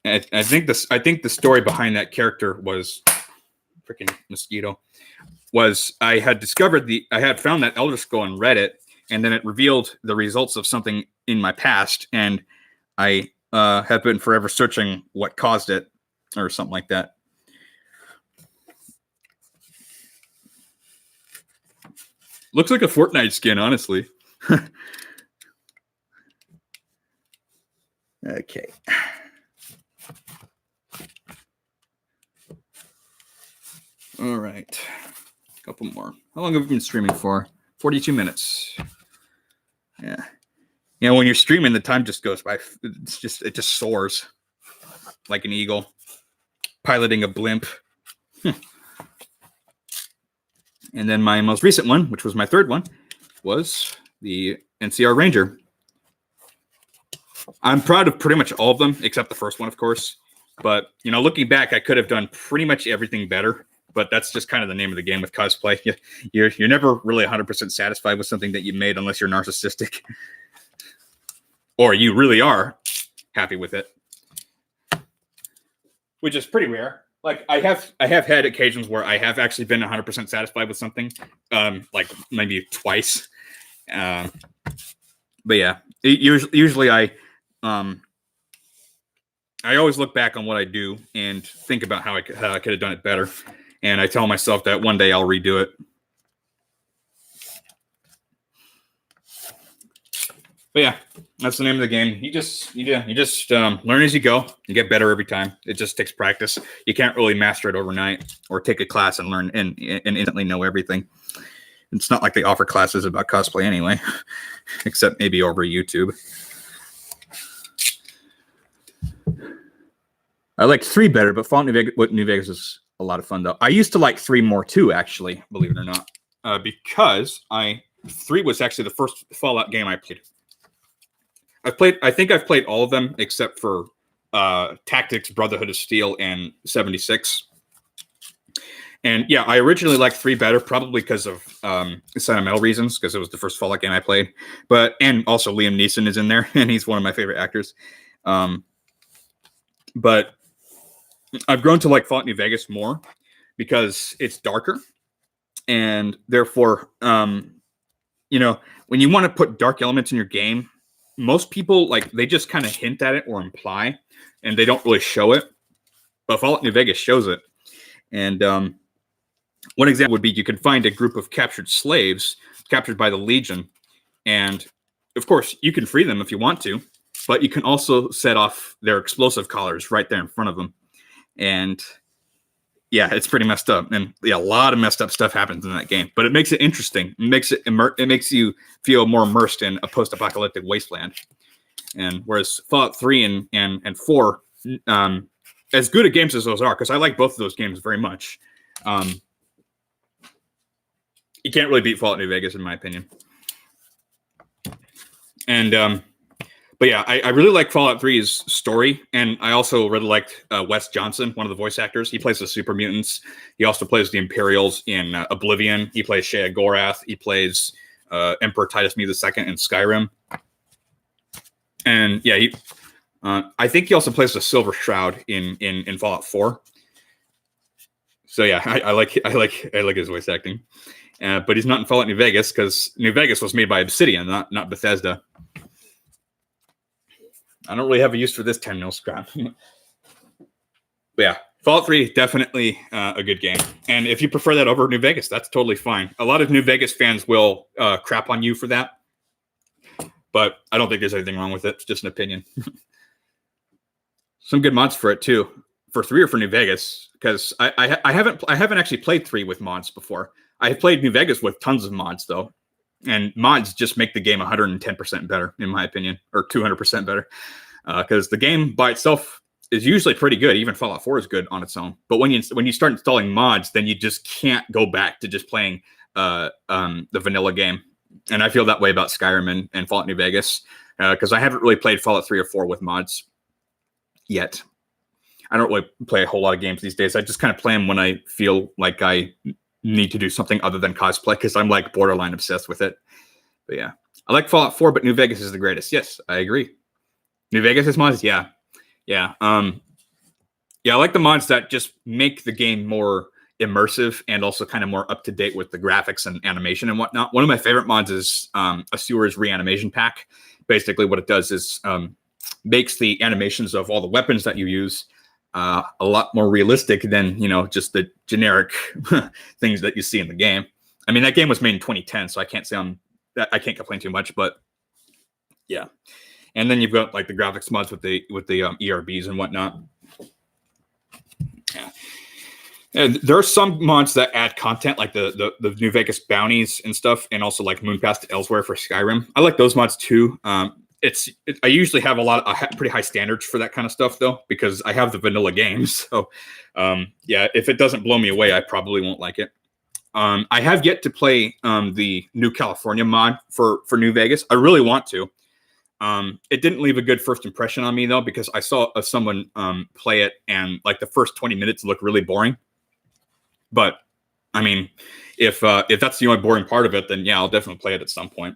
And I think the story behind that character was freaking mosquito. I had found that Elder Scroll and read it, and then it revealed the results of something in my past, and I have been forever searching what caused it, or something like that. Looks like a Fortnite skin, honestly. Okay. All right. A couple more. How long have we been streaming for? 42 minutes. Yeah. You know, when you're streaming, the time just goes by. It just soars like an eagle piloting a blimp. And then my most recent one, which was my third one, was the NCR Ranger. I'm proud of pretty much all of them, except the first one, of course. But, looking back, I could have done pretty much everything better. But that's just kind of the name of the game with cosplay. You're never really 100% satisfied with something that you made unless you're narcissistic. Or you really are happy with it. Which is pretty rare. Like, I have had occasions where I have actually been 100% satisfied with something. Like, maybe twice. But yeah, usually I always look back on what I do and think about how I could have done it better. And I tell myself that one day I'll redo it. But yeah, that's the name of the game. You just learn as you go. You get better every time. It just takes practice. You can't really master it overnight or take a class and learn and instantly know everything. It's not like they offer classes about cosplay anyway, except maybe over YouTube. I like 3 better, but Fallout New Vegas is a lot of fun, though. I used to like 3 more, too, actually, believe it or not, because 3 was actually the first Fallout game I played. I think I've played all of them except for Tactics, Brotherhood of Steel, and 76. And yeah, I originally liked 3 better, probably because of sentimental reasons, because it was the first Fallout game I played. And also Liam Neeson is in there, and he's one of my favorite actors. But I've grown to like Fallout New Vegas more because it's darker, and therefore, when you want to put dark elements in your game, most people they just kind of hint at it or imply, and they don't really show it. But Fallout New Vegas shows it, and One example would be you could find a group of captured slaves captured by the Legion, and of course you can free them if you want to, but you can also set off their explosive collars right there in front of them. And yeah, it's pretty messed up, and yeah, a lot of messed up stuff happens in that game. But it makes it interesting. It makes you feel more immersed in a post-apocalyptic wasteland. And whereas Fallout 3 and 4, as good at games as those are, because I like both of those games very much, you can't really beat Fallout New Vegas in my opinion. And but yeah, I really like Fallout 3's story, and I also really liked Wes Johnson, one of the voice actors. He plays the Super Mutants. He also plays the Imperials in Oblivion. He plays Shea Gorath. He plays Emperor Titus Me II in Skyrim. And yeah, I think he also plays the Silver Shroud in Fallout 4. So yeah, I like his voice acting. But he's not in Fallout New Vegas because New Vegas was made by Obsidian, not Bethesda. I don't really have a use for this 10 mil scrap. But yeah, Fallout 3, definitely a good game. And if you prefer that over New Vegas, that's totally fine. A lot of New Vegas fans will crap on you for that. But I don't think there's anything wrong with it. It's just an opinion. Some good mods for it, too. For 3 or for New Vegas. Because I haven't actually played 3 with mods before. I have played New Vegas with tons of mods, though. And mods just make the game 110% better, in my opinion, or 200% better. Because the game by itself is usually pretty good. Even Fallout 4 is good on its own. But when you start installing mods, then you just can't go back to just playing the vanilla game. And I feel that way about Skyrim and Fallout New Vegas. Because I haven't really played Fallout 3 or 4 with mods yet. I don't really play a whole lot of games these days. I just kind of play them when I feel like I need to do something other than cosplay, because I'm like borderline obsessed with it. But yeah, I like Fallout 4, but New Vegas is the greatest. Yes, I agree. New Vegas is mods. Yeah. I like the mods that just make the game more immersive and also kind of more up to date with the graphics and animation and whatnot. One of my favorite mods is a Sewers Reanimation Pack. Basically, what it does is makes the animations of all the weapons that you use a lot more realistic than, just the generic things that you see in the game. I mean, that game was made in 2010, so I can't complain too much, but yeah. And then you've got like the graphics mods with the ERBs and whatnot. Yeah. And there are some mods that add content, like the New Vegas bounties and stuff, and also like Moonpass to Elsewhere for Skyrim. I like those mods too. I usually have pretty high standards for that kind of stuff, though, because I have the vanilla games. So, yeah, if it doesn't blow me away, I probably won't like it. I have yet to play the New California mod for New Vegas. I really want to. It didn't leave a good first impression on me, though, because I saw someone play it, and like the first 20 minutes looked really boring. But I mean, if that's the only boring part of it, then yeah, I'll definitely play it at some point.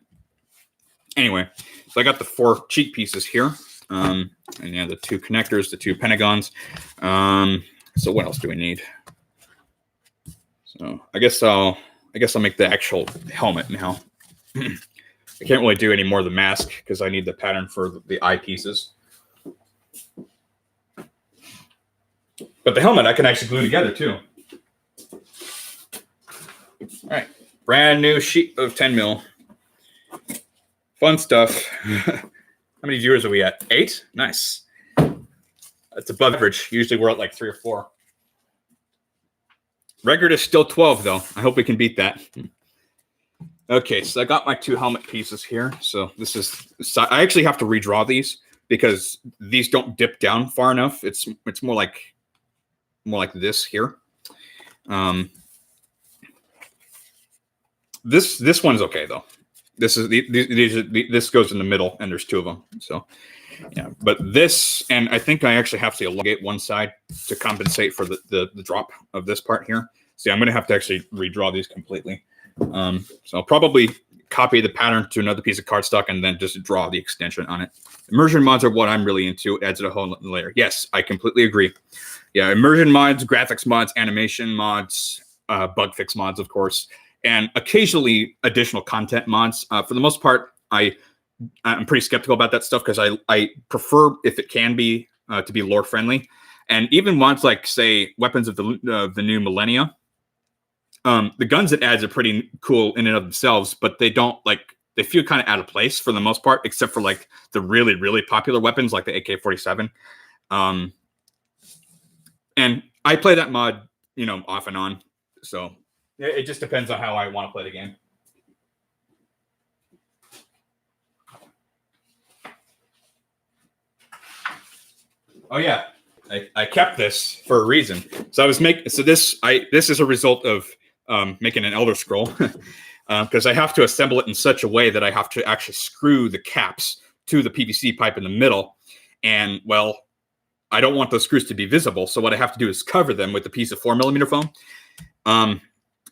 Anyway, so I got the 4 cheek pieces here, and yeah, the 2 connectors, the 2 pentagons. So what else do we need? So I guess I'll make the actual helmet now. I can't really do any more of the mask because I need the pattern for the eye pieces. But the helmet I can actually glue together too. All right, brand new sheet of 10 mil. Fun stuff. How many viewers are we at? 8? Nice. That's above average. Usually we're at like 3 or 4. Record is still 12, though. I hope we can beat that. Okay, so I got my 2 helmet pieces here. So I actually have to redraw these because these don't dip down far enough. It's more like this here. This one's okay though. This goes in the middle, and there's 2 of them. So yeah, but this, and I think I actually have to elongate one side to compensate for the drop of this part here. See, I'm going to have to actually redraw these completely. So I'll probably copy the pattern to another piece of cardstock and then just draw the extension on it. Immersion mods are what I'm really into. It adds a whole layer. Yes, I completely agree. Yeah, immersion mods, graphics mods, animation mods, bug fix mods, of course, and occasionally additional content mods. For the most part, I'm pretty skeptical about that stuff because I prefer, if it can be, to be lore friendly. And even mods like, say, Weapons of the New Millennia, the guns it adds are pretty cool in and of themselves, but they don't they feel kind of out of place for the most part, except for like the really, really popular weapons like the AK-47. And I play that mod, off and on. So it just depends on how I want to play the game. Oh yeah, I kept this for a reason. So I was this is a result of making an Elder Scroll because I have to assemble it in such a way that I have to actually screw the caps to the PVC pipe in the middle. And well, I don't want those screws to be visible. So what I have to do is cover them with a piece of 4mm foam.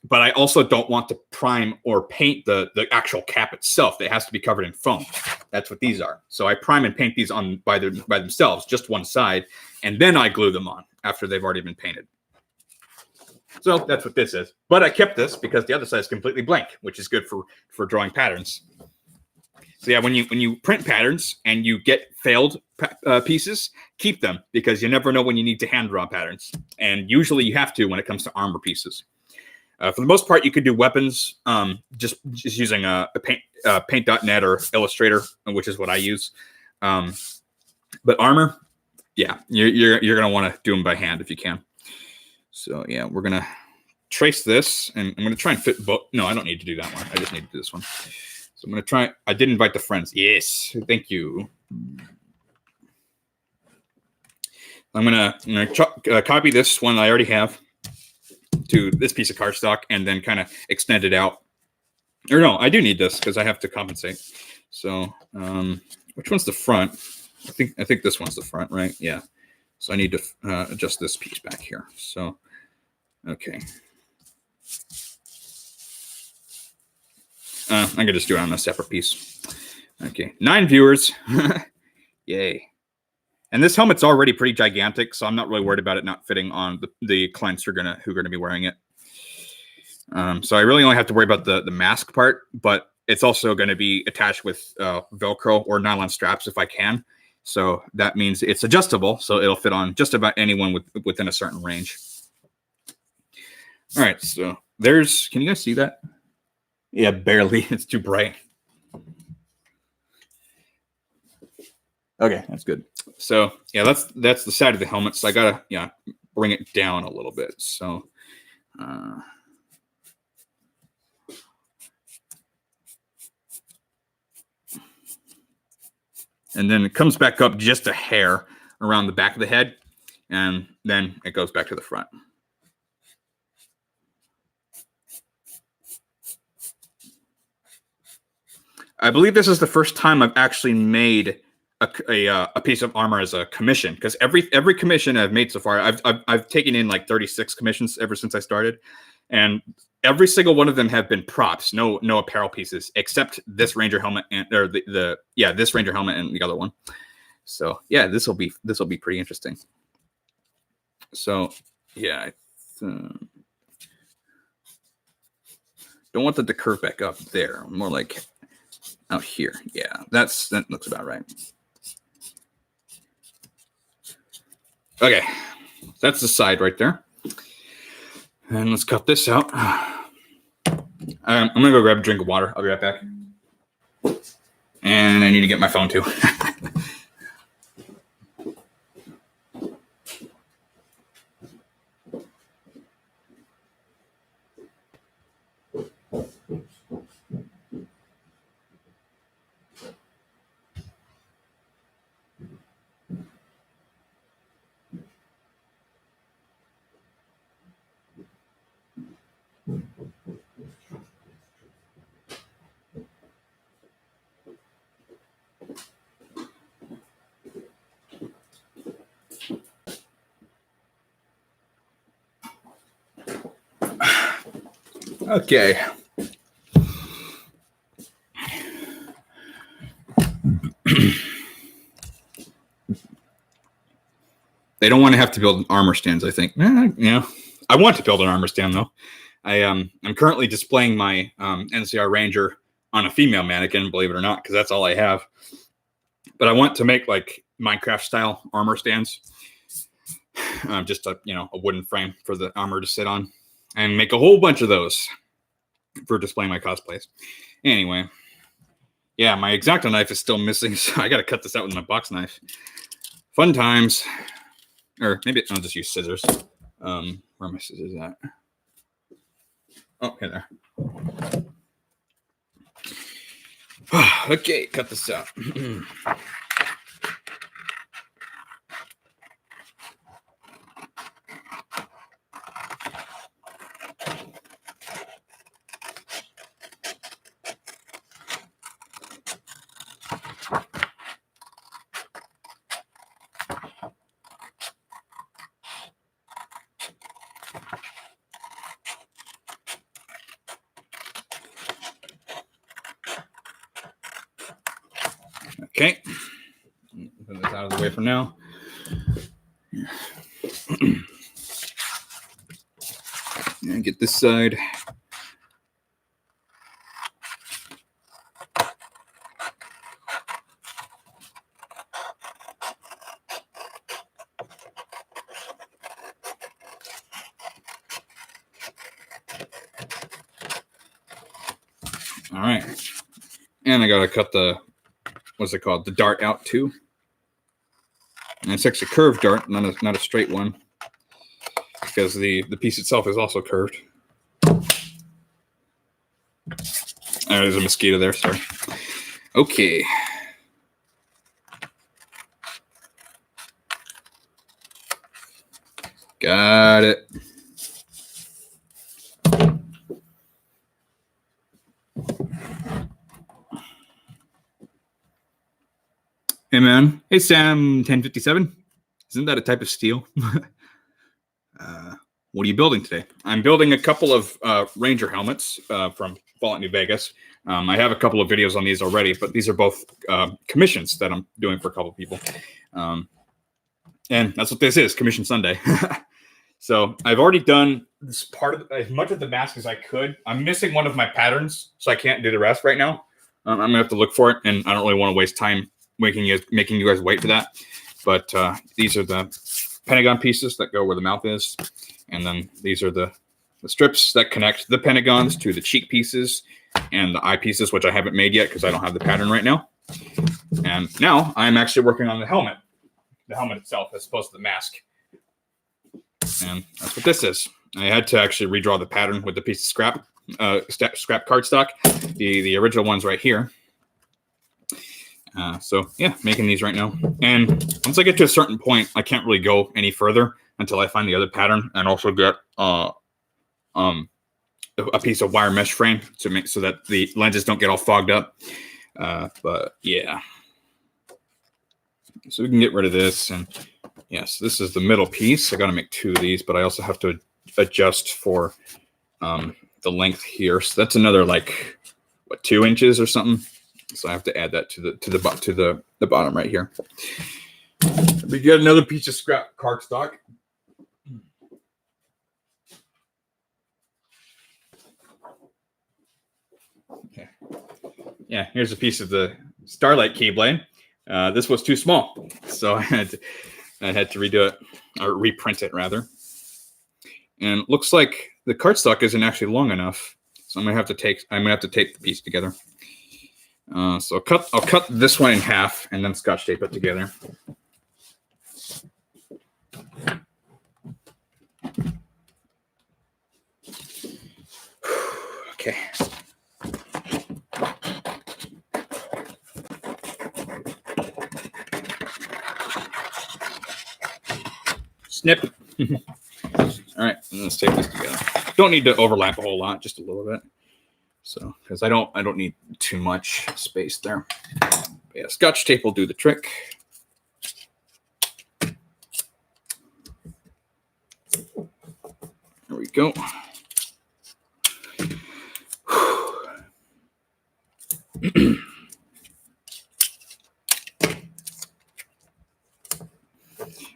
But I also don't want to prime or paint the actual cap itself. It has to be covered in foam. That's what these are. So I prime and paint these on by themselves, just one side, and then I glue them on after they've already been painted. So that's what this is. But I kept this because the other side is completely blank, which is good for drawing patterns. So yeah, when you print patterns and you get failed pieces, keep them because you never know when you need to hand draw patterns. And usually you have to when it comes to armor pieces. For the most part, you could do weapons just using a paint.net or Illustrator, which is what I use. But armor, yeah, you're going to want to do them by hand if you can. So yeah, we're going to trace this, and I'm going to try and fit both. No, I don't need to do that one. I just need to do this one. So I'm going to try. I did invite the friends. Yes, thank you. I'm going to copy this one I already have to this piece of cardstock and then kind of extend it out. Or no, I do need this because I have to compensate. So which one's the front? I think this one's the front, right? Yeah. So I need to adjust this piece back here. So, okay. I'm going to just do it on a separate piece. Okay. 9 viewers. Yay. And this helmet's already pretty gigantic, so I'm not really worried about it not fitting on the clients who are gonna be wearing it. So I really only have to worry about the mask part, but it's also going to be attached with Velcro or nylon straps if I can. So that means it's adjustable, so it'll fit on just about anyone within a certain range. All right, so can you guys see that? Yeah, barely. It's too bright. Okay, that's good. So yeah, that's the side of the helmet. So I gotta bring it down a little bit. So and then it comes back up just a hair around the back of the head, and then it goes back to the front. I believe this is the first time I've actually made a piece of armor as a commission, because every commission I've made so far, I've taken in like 36 commissions ever since I started, and every single one of them have been props, no apparel pieces, except this Ranger helmet or this Ranger helmet and the other one. So yeah, this will be pretty interesting. So yeah, don't want that to curve back up there, more like out here. Yeah, that looks about right. Okay, that's the side right there. And let's cut this out. I'm going to go grab a drink of water. I'll be right back. And I need to get my phone too. Okay. They don't want to have to build armor stands, I think. Yeah. I want to build an armor stand though. I'm currently displaying my NCR Ranger on a female mannequin, believe it or not, because that's all I have. But I want to make like Minecraft style armor stands. Just a wooden frame for the armor to sit on. and make a whole bunch of those for displaying my cosplays. Anyway, yeah, my X-Acto knife is still missing, so I got to cut this out with my box knife. Fun times. Or maybe I'll just use scissors. Where are my scissors at? Oh, here there. Okay, cut this out. Okay, put this out of the way for now. And get this side. All right, and I gotta cut the, what's it called? The dart out too. And it's actually a curved dart, not a straight one, because the piece itself is also curved. There's a mosquito there, sorry. Okay. Got it. Hey man, hey Sam 1057. Isn't that a type of steel? What are you building today? I'm building a couple of Ranger helmets from Fallout New Vegas. I have a couple of videos on these already, but these are both commissions that I'm doing for a couple of people. And that's what this is, Commission Sunday. So I've already done this part of as much of the mask as I could. I'm missing one of my patterns, so I can't do the rest right now. I'm gonna have to look for it, and I don't really want to waste time making you guys wait for that. But these are the Pentagon pieces that go where the mouth is, and then these are the strips that connect the Pentagons to the cheek pieces and the eye pieces, which I haven't made yet because I don't have the pattern right now. And now I'm actually working on the helmet itself as opposed to the mask. And that's what this is. I had to actually redraw the pattern with the piece of scrap cardstock. The original one's right here. So yeah, making these right now. And once I get to a certain point, I can't really go any further until I find the other pattern and also get a piece of wire mesh frame to make so that the lenses don't get all fogged up. But yeah, so we can get rid of this. And yes, this is the middle piece. I got to make two of these, but I also have to adjust for the length here. So that's another like what, 2 inches or something. So I have to add that to the bottom right here. We get another piece of scrap cardstock. Okay. Yeah, here's a piece of the Starlight Keyblade. This was too small, so I had to redo it, or reprint it rather. And it looks like the cardstock isn't actually long enough, so I'm gonna have to tape the piece together. So I'll cut this one in half and then Scotch tape it together. Okay. Snip. All right, let's tape this together. Don't need to overlap a whole lot, just a little bit. So, because I don't need too much space there. But yeah, Scotch tape will do the trick. There we go.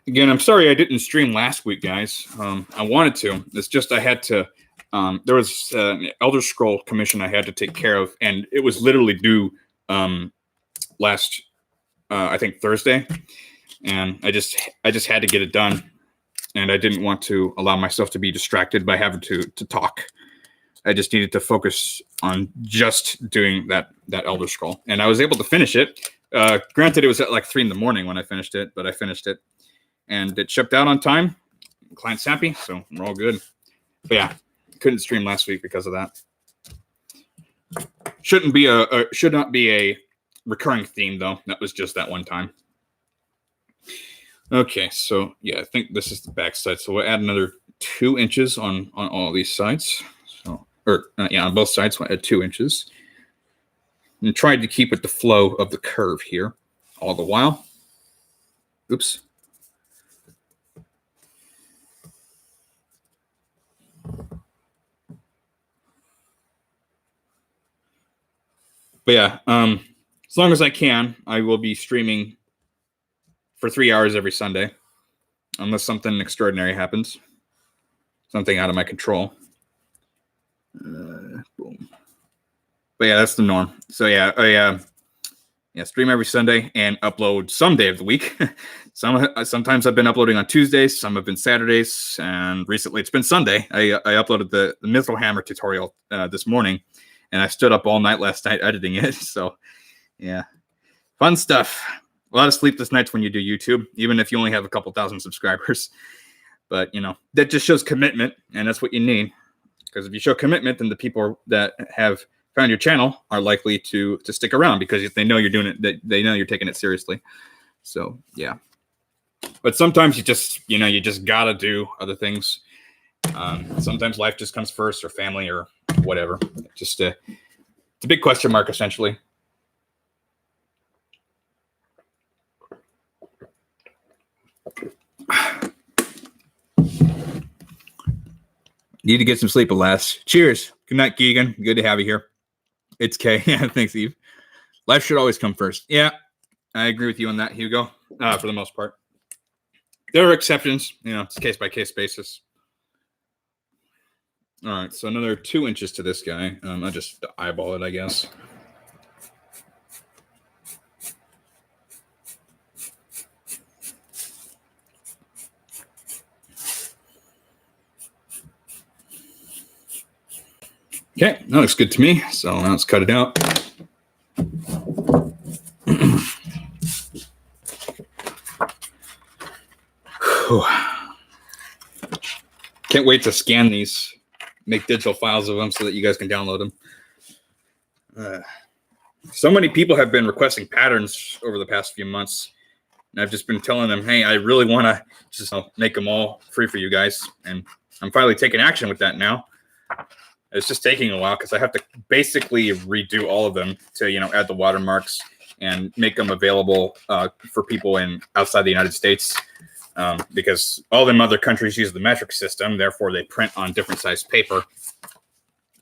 Again, I'm sorry I didn't stream last week, guys. I wanted to. It's just I had to. There was an Elder Scroll commission I had to take care of, and it was literally due last, I think Thursday, and I just had to get it done. and I didn't want to allow myself to be distracted by having to talk. I just needed to focus on just doing that Elder Scroll, and I was able to finish it. Granted, it was at like 3 a.m. when I finished it, but I finished it, and it shipped out on time. Client's happy, so we're all good. But yeah, couldn't stream last week because of that. Should not be a recurring theme though. That was just that one time. Okay, so yeah, I think this is the back side. So we'll add another 2 inches on all these sides. So, on both sides, we'll add 2 inches. And tried to keep with the flow of the curve here all the while. Oops. But yeah, as long as I can, I will be streaming for 3 hours every Sunday, unless something extraordinary happens, something out of my control. Boom. But yeah, that's the norm. So yeah, I stream every Sunday and upload some day of the week. Sometimes I've been uploading on Tuesdays, some have been Saturdays, and recently it's been Sunday. I uploaded the Mithril Hammer tutorial this morning, and I stood up all night last night editing it. So yeah, fun stuff. A lot of sleepless nights when you do YouTube, even if you only have a couple thousand subscribers. But that just shows commitment, and that's what you need. Because if you show commitment, then the people that have found your channel are likely to stick around, because if they know you're doing it, they know you're taking it seriously. So yeah. But sometimes you just gotta do other things. Sometimes life just comes first, or family, or whatever. It's a big question mark, essentially. Need to get some sleep, alas. Cheers. Good night, Keegan. Good to have you here. It's Kay. Yeah, thanks, Eve. Life should always come first. Yeah, I agree with you on that, Hugo, for the most part. There are exceptions. It's case-by-case basis. All right, so another 2 inches to this guy. I'll just eyeball it, I guess. Okay, that looks good to me. So now let's cut it out. Can't wait to scan these, make digital files of them so that you guys can download them. So many people have been requesting patterns over the past few months, and I've just been telling them, hey, I really want to just make them all free for you guys. And I'm finally taking action with that now. It's just taking a while because I have to basically redo all of them to, add the watermarks and make them available for people outside the United States. Because all them other countries use the metric system, therefore they print on different size paper,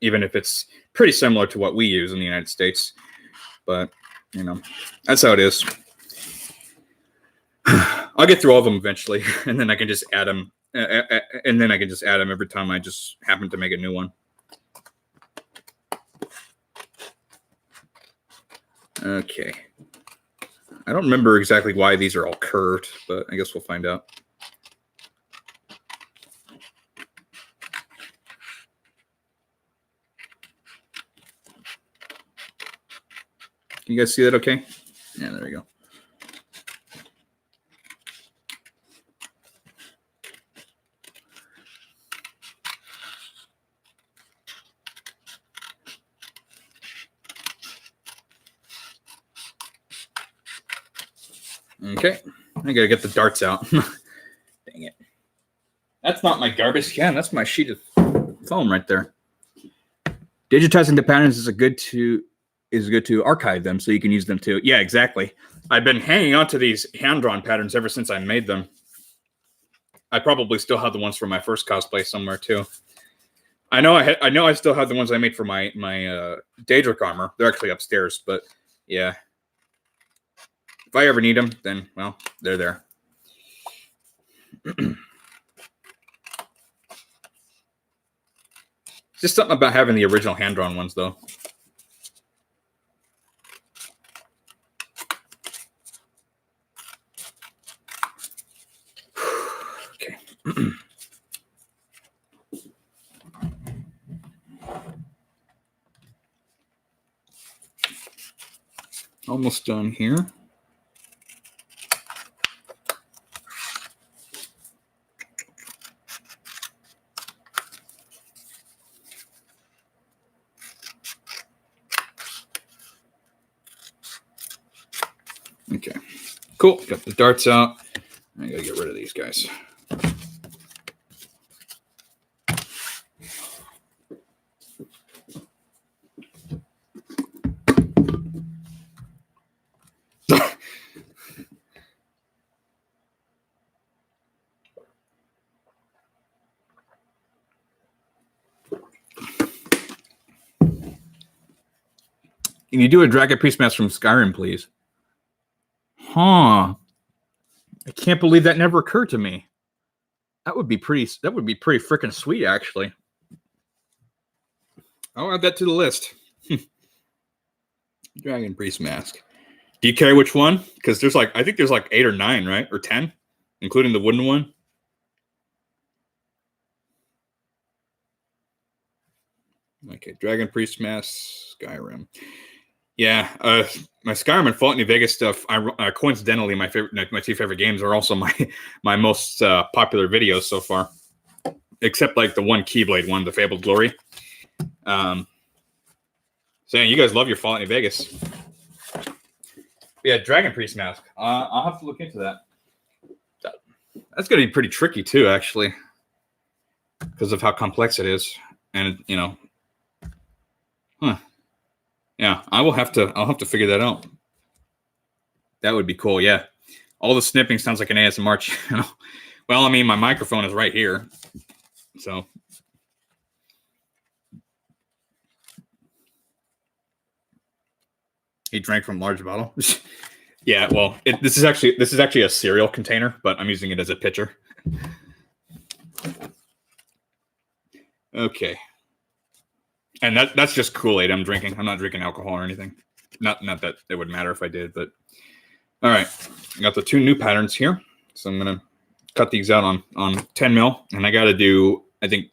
even if it's pretty similar to what we use in the United States. But, that's how it is. I'll get through all of them eventually, and then I can just add them. Every time I just happen to make a new one. Okay. I don't remember exactly why these are all curved, but I guess we'll find out. Can you guys see that okay? Yeah, there we go. Okay, I gotta get the darts out. Dang it. That's not my garbage can. That's my sheet of foam right there. Digitizing the patterns is good to archive them so you can use them too. Yeah, exactly. I've been hanging on to these hand-drawn patterns ever since I made them. I probably still have the ones from my first cosplay somewhere too. I know I still have the ones I made for my Daedric armor. They're actually upstairs, but yeah. If I ever need them, then, well, they're there. Just something about having the original hand-drawn ones, though. Okay. Almost done here. Okay, cool. Got the darts out. I gotta get rid of these guys. Can you do a Dragon Priest Mask from Skyrim, please? Huh. I can't believe that never occurred to me. That would be pretty freaking sweet, actually. I'll add that to the list. Dragon Priest Mask. Do you care which one? Because there's I think there's 8 or 9, right? Or 10, including the wooden one. Okay, Dragon Priest Mask, Skyrim. Yeah, my Skyrim and Fallout New Vegas stuff. Coincidentally, my 2 favorite games are also my most popular videos so far, except the one Keyblade one, the Fabled Glory. So yeah, you guys love your Fallout New Vegas. Yeah, Dragon Priest Mask. I'll have to look into that. That's gonna be pretty tricky too, actually, because of how complex it is, and Yeah, I'll have to figure that out. That would be cool. Yeah, all the snipping sounds like an ASMR channel. Well, I mean, my microphone is right here, so. He drank from large bottle. Yeah, well, this is actually a cereal container, but I'm using it as a pitcher. Okay. And that's just Kool-Aid I'm drinking. I'm not drinking alcohol or anything. Not that it would matter if I did, but all right. I got the 2 new patterns here. So I'm gonna cut these out on 10 mil, and I gotta do, I think,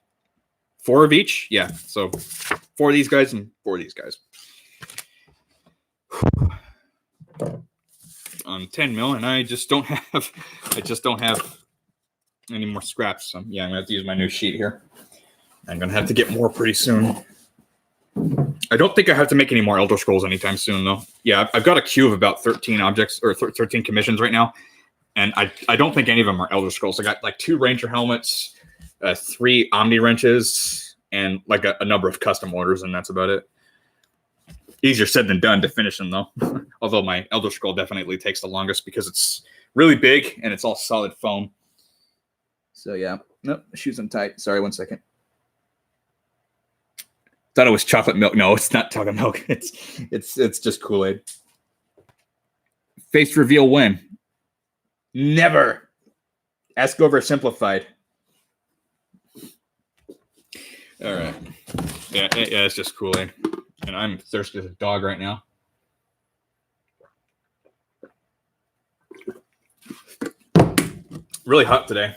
4 of each. Yeah. So 4 of these guys and 4 of these guys. On 10 mil, and I just don't have any more scraps. So yeah, I'm gonna have to use my new sheet here. I'm gonna have to get more pretty soon. I don't think I have to make any more Elder Scrolls anytime soon, though. Yeah, I've got a queue of about 13 objects or 13 commissions right now, and I don't think any of them are Elder Scrolls. I got 2 Ranger helmets, 3 Omni wrenches, and a number of custom orders, and that's about it. Easier said than done to finish them, though. Although my Elder Scroll definitely takes the longest because it's really big and it's all solid foam. So yeah, nope, shoes untied. Sorry, 1 second. Thought it was chocolate milk. No, it's not chocolate milk. It's just Kool-Aid. Face reveal when? Never. Ask over simplified. All right. Yeah, it's just Kool-Aid. And I'm thirsty as a dog right now. Really hot today.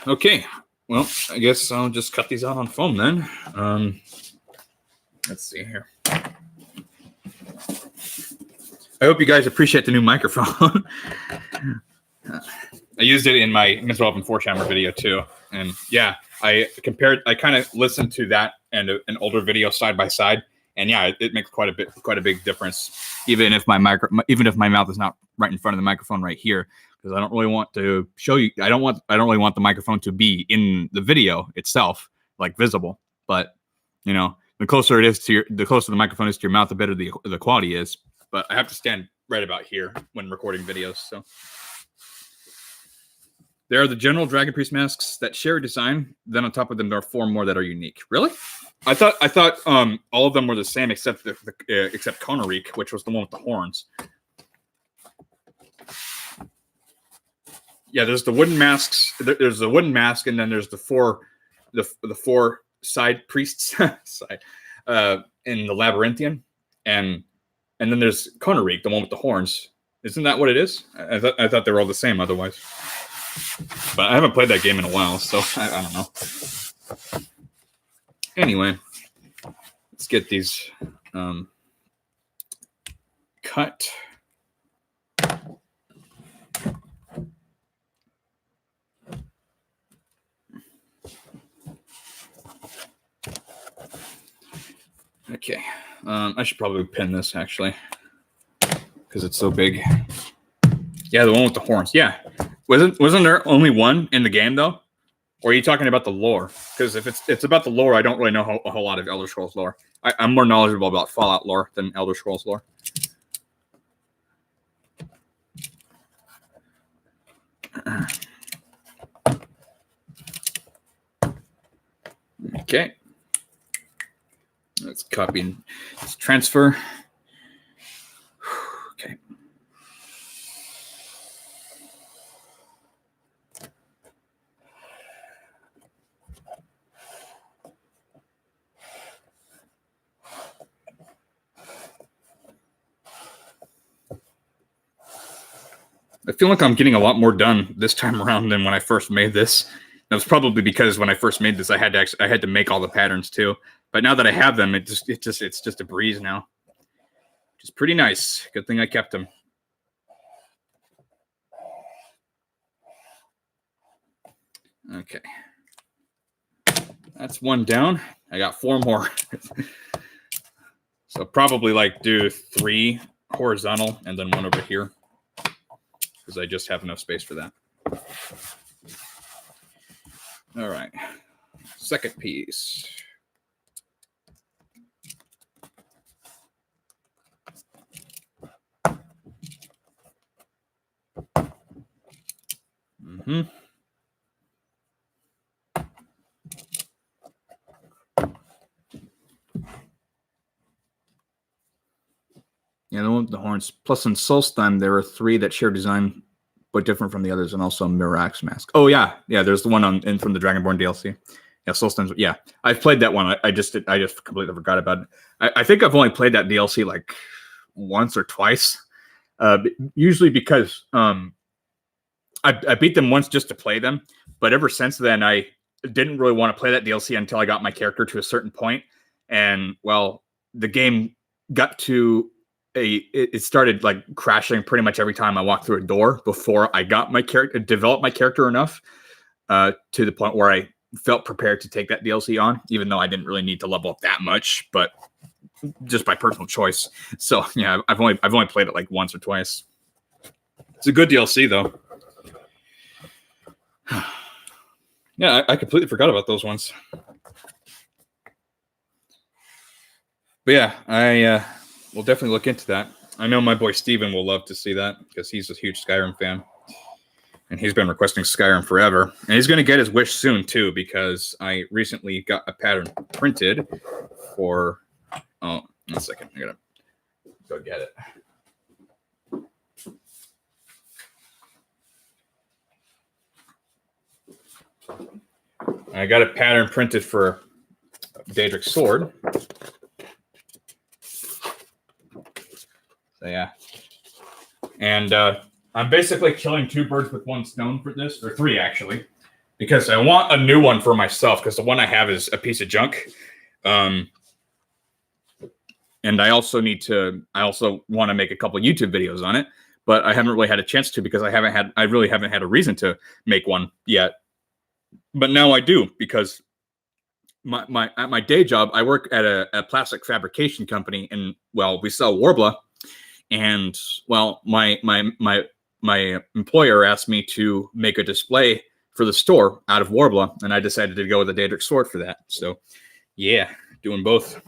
Okay. Well, I guess I'll just cut these out on foam then. Let's see here. I hope you guys appreciate the new microphone. I used it in my Mr. Open 4-chamber video too. And yeah, I kind of listened to that and an older video side by side. And yeah, it makes quite a big difference. Even if my mouth is not right in front of the microphone right here, because I don't really want to show you. I don't really want the microphone to be in the video itself, visible. But the closer the microphone is to your mouth, the better the quality is. But I have to stand right about here when recording videos. So there are the general Dragon Priest masks that share a design. Then on top of them, there are 4 more that are unique. Really? I thought all of them were the same except except Konarik, which was the one with the horns. Yeah, there's the wooden masks. There's the wooden mask, and then there's the 4 side priests side in the Labyrinthian, and then there's Konarik, the one with the horns. Isn't that what it is? I thought they were all the same otherwise. But I haven't played that game in a while, so I don't know. Anyway, let's get these cut. Okay, I should probably pin this actually because it's so big. Yeah, the one with the horns. Yeah, wasn't there only one in the game though? Or are you talking about the lore? Because if it's about the lore, I don't really know a whole lot of Elder Scrolls lore. I'm more knowledgeable about Fallout lore than Elder Scrolls lore. Okay. Let's copy and let's transfer. Okay. I feel like I'm getting a lot more done this time around than when I first made this. That was probably because when I first made this, I had to make all the patterns too. But now that I have them, it's just a breeze now. Which is pretty nice. Good thing I kept them. Okay. That's one down. I got 4 more. So probably like do 3 horizontal and then 1 over here. Because I just have enough space for that. All right. Second piece. Mm-hmm. Yeah, the one with the horns. Plus, in Solstheim, there were 3 that share design, but different from the others, and also a Mirax mask. Oh yeah, there's the one from the Dragonborn DLC. Yeah, Solstheim. Yeah, I've played that one. I just completely forgot about it. I think I've only played that DLC like once or twice. Usually because I beat them once just to play them, but ever since then I didn't really want to play that DLC until I got my character to a certain point, and well, the game got to it started like crashing pretty much every time I walked through a door before I got my character, developed my character enough to the point where I felt prepared to take that DLC on, even though I didn't really need to level up that much, but just by personal choice. So yeah, I've only played it like once or twice. It's a good DLC though. Yeah, I completely forgot about those ones. But yeah, I will definitely look into that. I know my boy Steven will love to see that because he's a huge Skyrim fan. And he's been requesting Skyrim forever. And he's going to get his wish soon, too, because I recently got a pattern printed for... Oh, 1 second. I got to go get it. I got a pattern printed for Daedric's sword. So, yeah. And I'm basically killing 2 birds with 1 stone for this, or 3 actually, because I want a new one for myself, because the one I have is a piece of junk. And I also want to make a couple YouTube videos on it, but I haven't really had a chance to because I really haven't had a reason to make one yet. But now I do, because at my day job, I work at a plastic fabrication company, and well, we sell Worbla. And well, my employer asked me to make a display for the store out of Worbla, and I decided to go with the Daedric sword for that. So, yeah, doing both.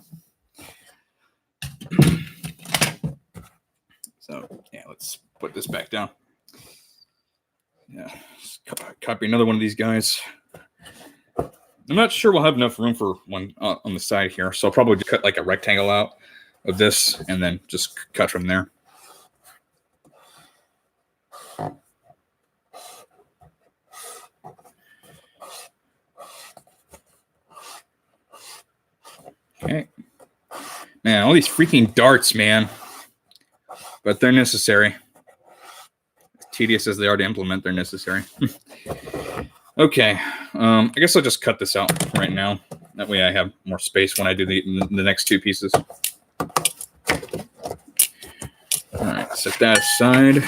So, yeah, let's put this back down. Yeah, copy another one of these guys. I'm not sure we'll have enough room for one on the side here, so I'll probably just cut like a rectangle out of this and then just cut from there. Okay. Man, all these freaking darts, man. But they're necessary. tedious as they are to implement, they're necessary. Okay, I guess I'll just cut this out right now. That way I have more space when I do the next two pieces. All right, set that aside.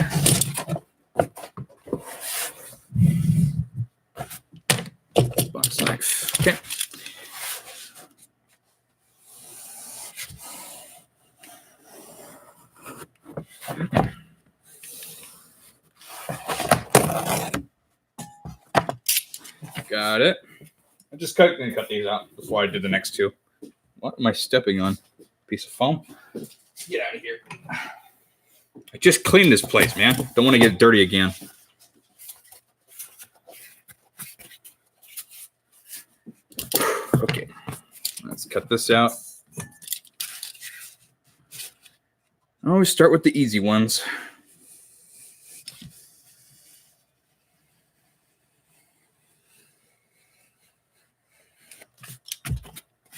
Box knife. Okay. Got it. I just gonna cut these out before I do the next two. What am I stepping on? Piece of foam? Get out of here. I just cleaned this place, man. Don't want to get dirty again. Okay. Let's cut this out. I always start with the easy ones.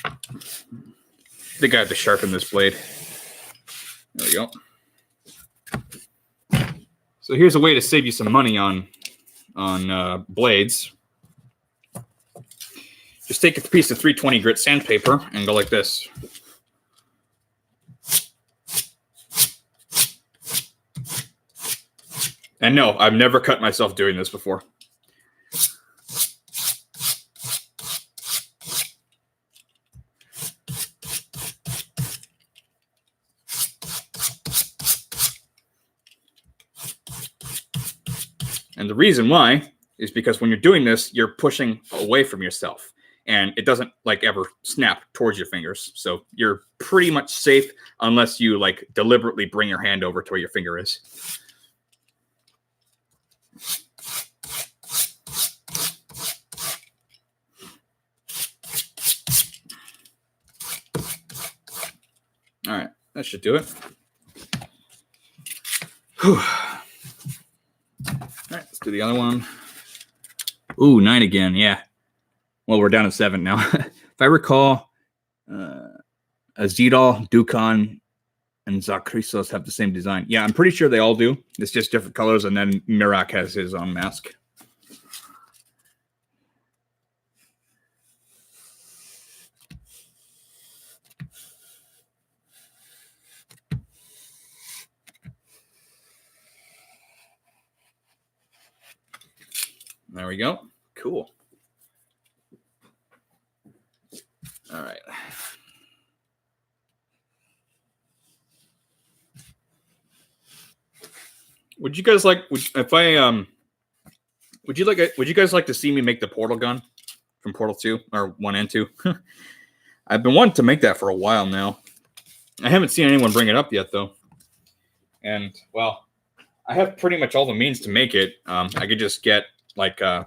I think I have to sharpen this blade. There we go. So here's a way to save you some money on blades. Just take a piece of 320 grit sandpaper and go like this. And no, I've never cut myself doing this before. And the reason why is because when you're doing this, you're pushing away from yourself and it doesn't like ever snap towards your fingers. So you're pretty much safe unless you like deliberately bring your hand over to where your finger is. All right, that should do it. Whew. All right, let's do the other one. Ooh, 9 again. Yeah. Well, we're down to 7 now. If I recall, Azidal, Dukan, and Zakrisos have the same design. Yeah, I'm pretty sure they all do. It's just different colors, and then Mirak has his own mask. There we go. Cool. All right. Would you guys like? Would you guys like to see me make the portal gun from Portal 2 or 1 and 2? I've been wanting to make that for a while now. I haven't seen anyone bring it up yet though. And well, I have pretty much all the means to make it. I could just get like I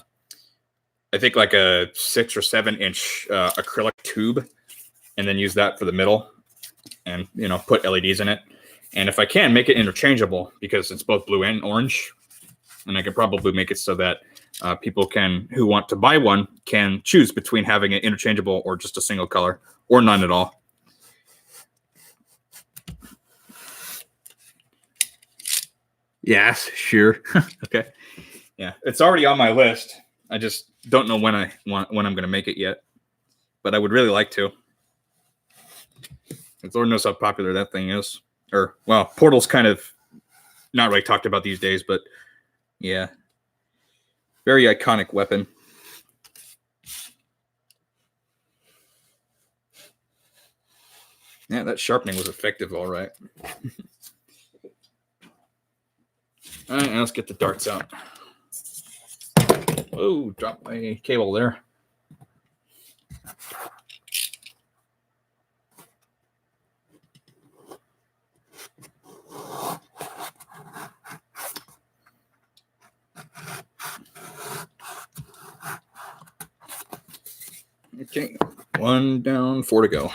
think like a 6 or 7 inch acrylic tube, and then use that for the middle, and put LEDs in it. And if I can, make it interchangeable because it's both blue and orange. And I could probably make it so that people who want to buy one can choose between having it interchangeable or just a single color or none at all. Yes, sure. Okay. Yeah, it's already on my list. I just don't know when I'm going to make it yet, but I would really like to. Lord knows how popular that thing is. Or, well, Portal's kind of not really talked about these days, but yeah. Very iconic weapon. Yeah, that sharpening was effective, all right. All right, now let's get the darts out. Oh, dropped my cable there. Okay, 1 down, 4 to go.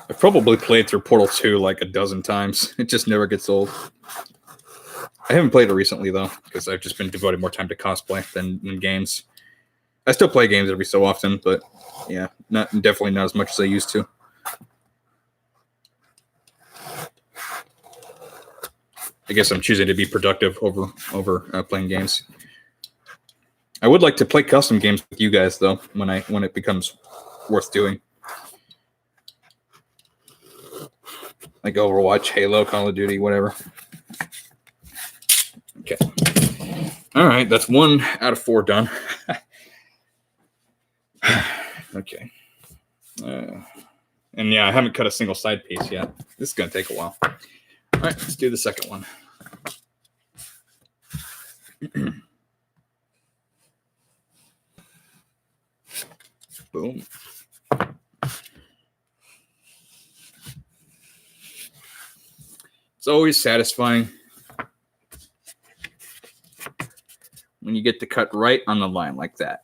I've probably played through Portal 2 like a dozen times. It just never gets old. I haven't played it recently though, because I've just been devoting more time to cosplay than games. I still play games every so often, but yeah, definitely not as much as I used to. I guess I'm choosing to be productive over playing games. I would like to play custom games with you guys though when it becomes worth doing, like Overwatch, Halo, Call of Duty, whatever. Okay. All right, that's 1 out of 4 done. Okay. And yeah, I haven't cut a single side piece yet. This is going to take a while. All right, let's do the second one. Boom. It's always satisfying when you get to cut right on the line like that.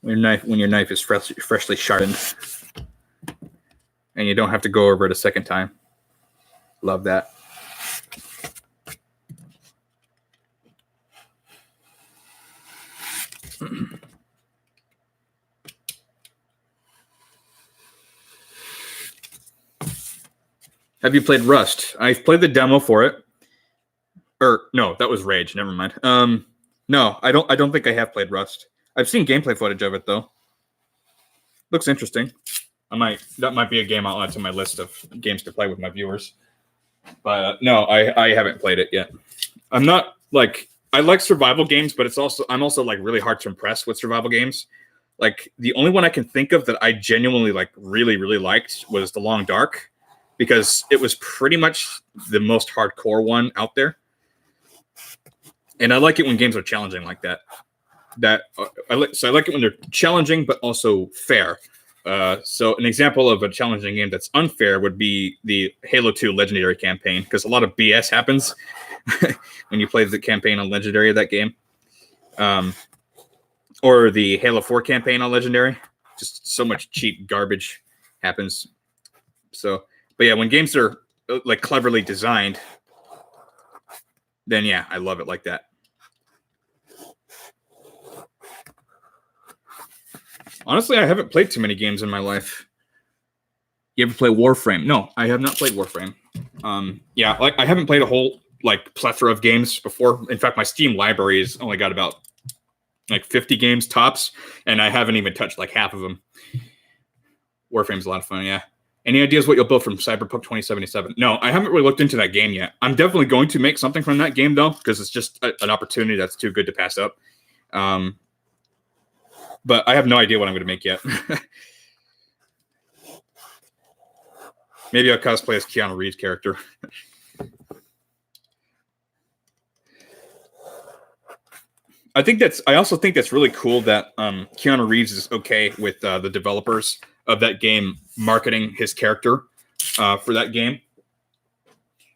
When your knife is freshly sharpened, and you don't have to go over it a second time. Love that. Have you played Rust? I've played the demo for it. Or no, that was Rage. Never mind. No, I don't think I have played Rust. I've seen gameplay footage of it though. Looks interesting. That might be a game I'll add to my list of games to play with my viewers. But no, I haven't played it yet. I'm not like, I like survival games, but I'm also like really hard to impress with survival games. Like the only one I can think of that I genuinely like really, really liked was The Long Dark, because it was pretty much the most hardcore one out there. And I like it when games are challenging like that. I like it when they're challenging, but also fair. So an example of a challenging game that's unfair would be the Halo 2 Legendary campaign, because a lot of BS happens when you play the campaign on Legendary of that game. Or the Halo 4 campaign on Legendary. Just so much cheap garbage happens. So, but yeah, when games are like cleverly designed, then yeah, I love it like that. Honestly, I haven't played too many games in my life. You ever play Warframe? No, I have not played Warframe. Yeah, like I haven't played a whole like plethora of games before. In fact, my Steam library has only got about like 50 games tops, and I haven't even touched like half of them. Warframe's a lot of fun, yeah. Any ideas what you'll build from Cyberpunk 2077? No, I haven't really looked into that game yet. I'm definitely going to make something from that game, though, because it's just an opportunity that's too good to pass up. But I have no idea what I'm going to make yet. Maybe I'll cosplay as Keanu Reeves' character. I also think that's really cool that Keanu Reeves is okay with the developers of that game marketing his character for that game.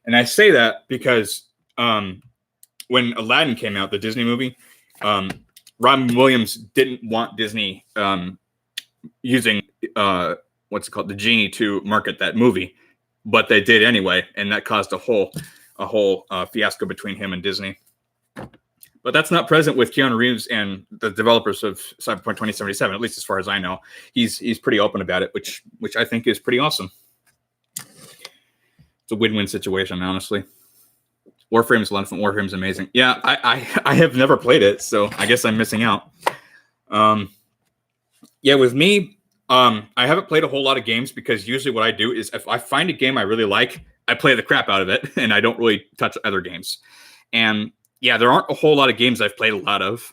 And I say that because when Aladdin came out, the Disney movie, Robin Williams didn't want Disney using what's it called, the genie, to market that movie, but they did anyway, and that caused a whole fiasco between him and Disney. But that's not present with Keanu Reeves and the developers of Cyberpunk 2077, at least as far as I know. He's pretty open about it, which I think is pretty awesome. It's a win-win situation, honestly. Warframe's a lot of fun. Warframe's amazing. Yeah, I have never played it, so I guess I'm missing out. Yeah, with me, I haven't played a whole lot of games, because usually what I do is if I find a game I really like, I play the crap out of it, and I don't really touch other games. And yeah, there aren't a whole lot of games I've played a lot of.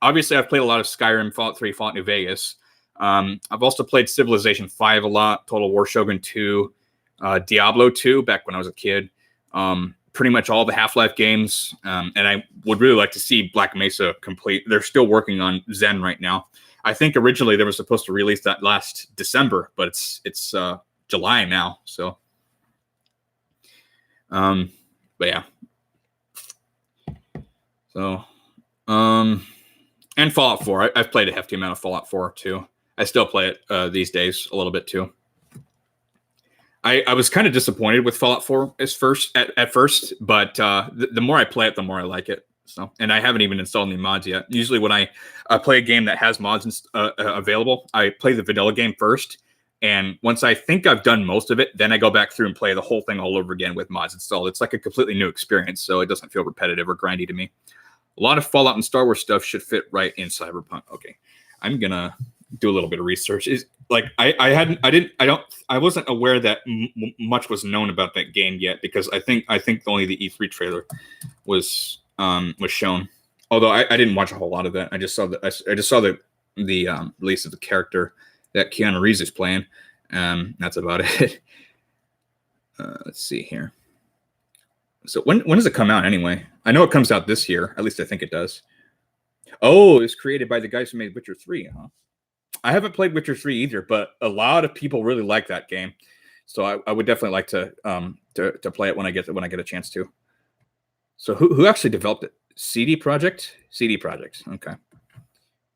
Obviously, I've played a lot of Skyrim, Fallout 3, Fallout New Vegas. I've also played Civilization 5 a lot, Total War Shogun 2, Diablo 2 back when I was a kid. Pretty much all the Half-Life games. And I would really like to see Black Mesa complete. They're still working on Zen right now. I think originally they were supposed to release that last December, but it's July now. So, but yeah. So, and Fallout 4. I've played a hefty amount of Fallout 4 too. I still play it these days a little bit too. I was kind of disappointed with Fallout 4 at first, but the more I play it, the more I like it. So, and I haven't even installed any mods yet. Usually, when I play a game that has mods available, I play the vanilla game first, and once I think I've done most of it, then I go back through and play the whole thing all over again with mods installed. It's like a completely new experience, so it doesn't feel repetitive or grindy to me. A lot of Fallout and Star Wars stuff should fit right in Cyberpunk. Okay, I'm gonna do a little bit of research. Is like I wasn't aware that much was known about that game yet, because I think only the E3 trailer was shown. Although I didn't watch a whole lot of that. I just saw the release of the character that Keanu Reeves is playing. That's about it. Let's see here. So when does it come out anyway? I know it comes out this year. At least I think it does. Oh, it's created by the guys who made Witcher 3, huh? I haven't played Witcher 3 either, but a lot of people really like that game. So I would definitely like to play it when I get a chance to. So who actually developed it? CD Projekt? CD Projekt. Okay.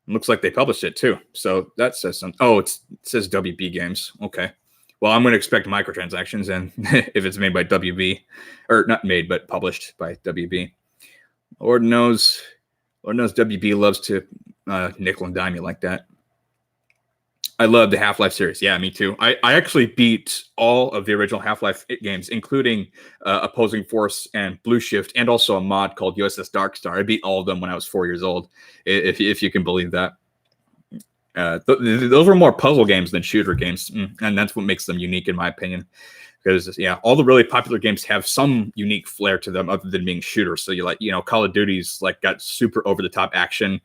Looks like they published it too. So that says something. Oh, it says WB Games. Okay. Well, I'm going to expect microtransactions, and if it's made by WB, or not made, but published by WB. Lord knows WB loves to nickel and dime you like that. I love the Half-Life series. Yeah, me too. I actually beat all of the original Half-Life games, including Opposing Force and Blue Shift, and also a mod called USS Darkstar. I beat all of them when I was 4 years old, if you can believe that. Those were more puzzle games than shooter games, and that's what makes them unique, in my opinion. Because all the really popular games have some unique flair to them, other than being shooters. So Call of Duty's got super over the top action.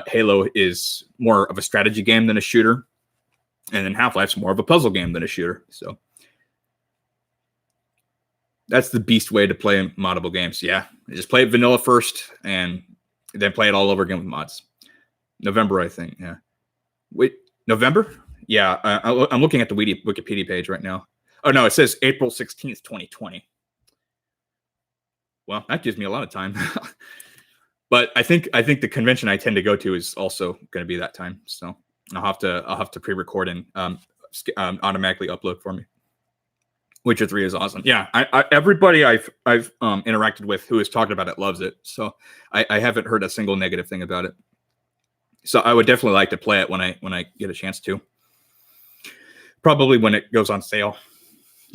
Halo is more of a strategy game than a shooter, and then Half-Life's more of a puzzle game than a shooter. So that's the beast way to play moddable games. Yeah, just play it vanilla first, and then play it all over again with mods. November, I think. Yeah. Wait, November? Yeah, I'm looking at the Wikipedia page right now. Oh, no, it says April 16th, 2020. Well, that gives me a lot of time. But I think the convention I tend to go to is also going to be that time. So I'll have to pre-record and automatically upload for me. Witcher 3 is awesome. Yeah, everybody I've interacted with who has talked about it loves it. So I haven't heard a single negative thing about it. So I would definitely like to play it when I get a chance to. Probably when it goes on sale,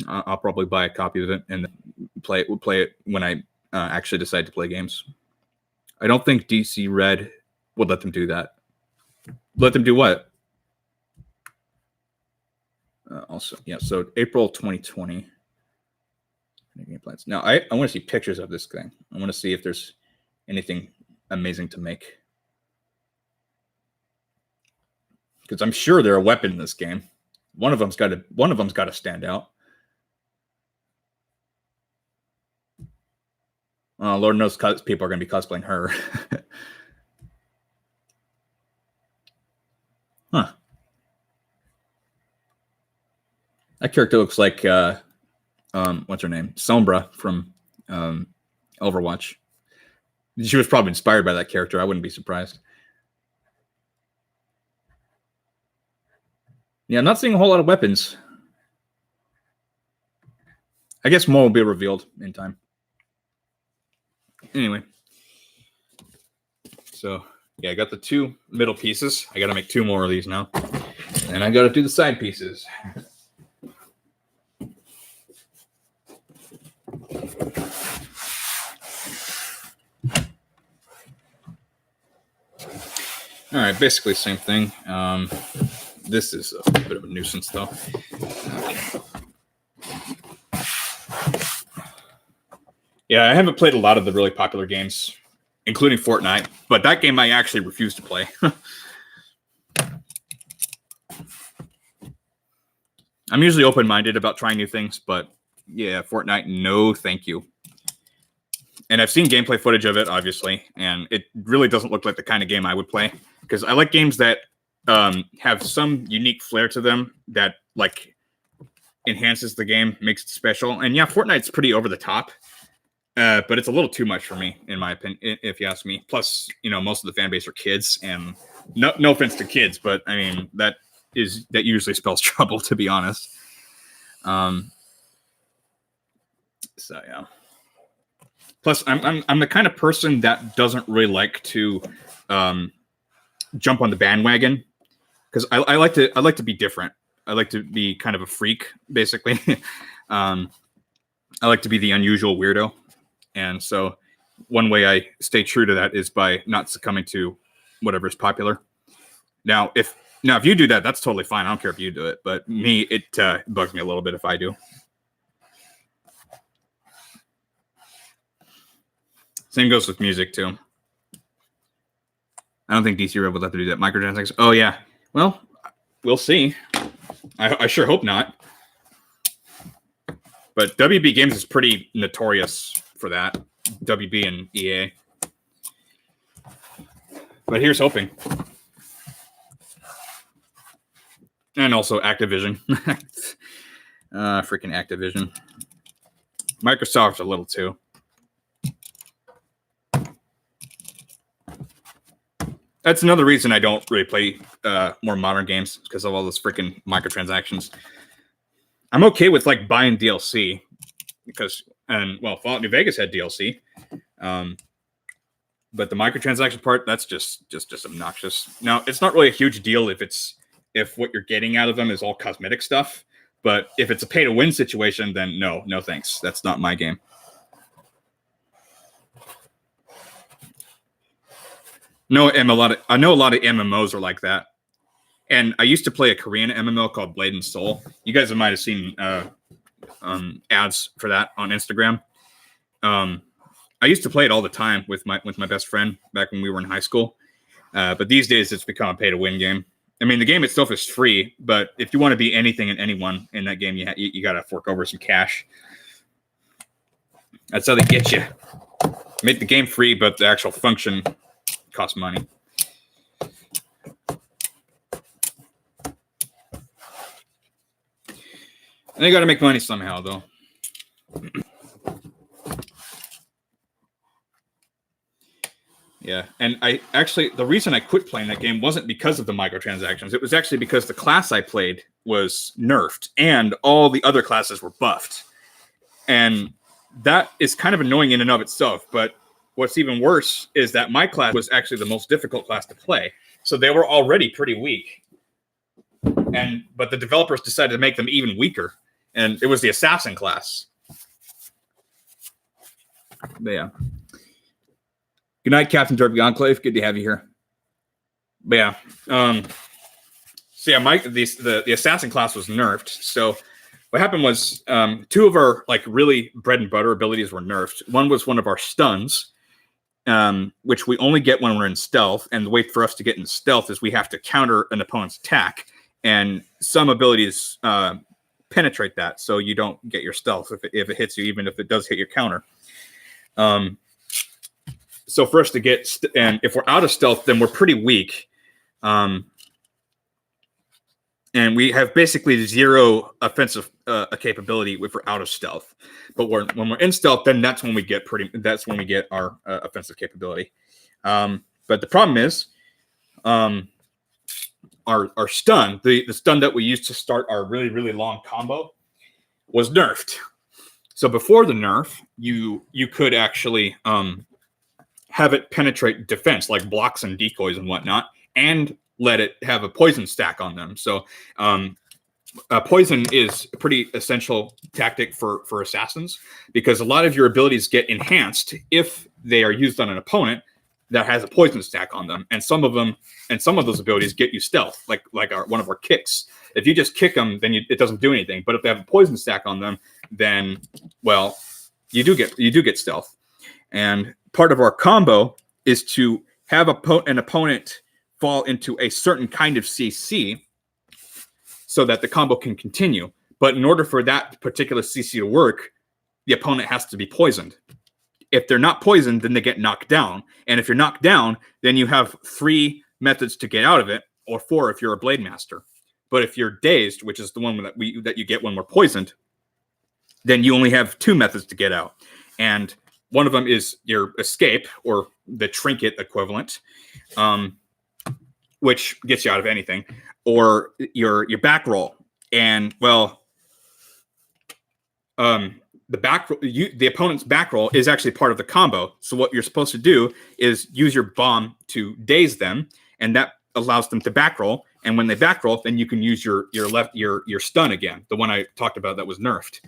I'll probably buy a copy of it and play it when I actually decide to play games. I don't think DC Red would let them do that. Let them do what? Also, yeah. So April 2020. Game plans. Now I want to see pictures of this thing. I want to see if there's anything amazing to make. Because I'm sure they're a weapon in this game. One of them's got to stand out. Lord knows people are going to be cosplaying her. Huh. That character looks like what's her name? Sombra from Overwatch. She was probably inspired by that character. I wouldn't be surprised. Yeah, I'm not seeing a whole lot of weapons. I guess more will be revealed in time. Anyway. So, yeah, I got the 2 middle pieces. I got to make 2 more of these now. And I got to do the side pieces. All right, basically same thing. This is a bit of a nuisance, though. Yeah, I haven't played a lot of the really popular games, including Fortnite, but that game I actually refuse to play. I'm usually open-minded about trying new things, but yeah, Fortnite, no thank you. And I've seen gameplay footage of it, obviously, and it really doesn't look like the kind of game I would play, because I like games that have some unique flair to them that enhances the game, makes it special. And yeah, Fortnite's pretty over the top, but it's a little too much for me, in my opinion, if you ask me. Plus, most of the fan base are kids, and no offense to kids, but I mean that usually spells trouble, to be honest. So yeah. Plus, I'm the kind of person that doesn't really like to jump on the bandwagon because I like to be different. I like to be kind of a freak, basically. I like to be the unusual weirdo, and so one way I stay true to that is by not succumbing to whatever is popular. Now, if you do that, that's totally fine. I don't care if you do it, but me, it bugs me a little bit if I do. Same goes with music too. I don't think DC Red would have to do that. Microtransactions. Oh yeah. Well, we'll see. I sure hope not. But WB Games is pretty notorious for that. WB and EA. But here's hoping. And also Activision. Freaking Activision. Microsoft's a little too. That's another reason I don't really play more modern games, because of all those freaking microtransactions. I'm okay with like buying DLC because, Fallout New Vegas had DLC, but the microtransaction part, that's just obnoxious. Now, it's not really a huge deal if what you're getting out of them is all cosmetic stuff, but if it's a pay to win situation, then no thanks. That's not my game. No, I know a lot of MMOs are like that. And I used to play a Korean MMO called Blade and Soul. You guys might have seen ads for that on Instagram. I used to play it all the time with my best friend back when we were in high school. But these days, it's become a pay-to-win game. I mean, the game itself is free, but if you want to be anything and anyone in that game, you got to fork over some cash. That's how they get you. Make the game free, but the actual function costs money. And they got to make money somehow, though. Yeah, and the reason I quit playing that game wasn't because of the microtransactions. It was actually because the class I played was nerfed, and all the other classes were buffed. And that is kind of annoying in and of itself, but what's even worse is that my class was actually the most difficult class to play. So they were already pretty weak. But the developers decided to make them even weaker. And it was the assassin class. But yeah. Good night, Captain Derby Enclave. Good to have you here. But yeah. The assassin class was nerfed. So what happened was two of our like really bread and butter abilities were nerfed. One was one of our stuns, which we only get when we're in stealth. And the way for us to get in stealth is we have to counter an opponent's attack. And some abilities penetrate that, so you don't get your stealth if it hits you, even if it does hit your counter. So for us to get, and if we're out of stealth, then we're pretty weak. And we have basically zero offensive capability if we're out of stealth. But when we're in stealth, then that's when we get our offensive capability. But the problem is, our stun, the stun that we used to start our really, really long combo, was nerfed. So before the nerf, you could actually have it penetrate defense, like blocks and decoys and whatnot, and let it have a poison stack on them. So poison is a pretty essential tactic for assassins, because a lot of your abilities get enhanced if they are used on an opponent that has a poison stack on them, and some of those abilities get you stealth, like one of our kicks. If you just kick them, then it doesn't do anything. But if they have a poison stack on them, then you do get stealth. And part of our combo is to have an opponent fall into a certain kind of CC, so that the combo can continue. But in order for that particular CC to work, the opponent has to be poisoned. If they're not poisoned, then they get knocked down. And if you're knocked down, then you have 3 methods to get out of it, or 4 if you're a Blade Master. But if you're dazed, which is the one that you get when we're poisoned, then you only have 2 methods to get out. And one of them is your escape, or the trinket equivalent, which gets you out of anything, or your back roll. And the opponent's back roll is actually part of the combo. So what you're supposed to do is use your bomb to daze them, and that allows them to back roll. And when they back roll, then you can use your stun again, the one I talked about that was nerfed.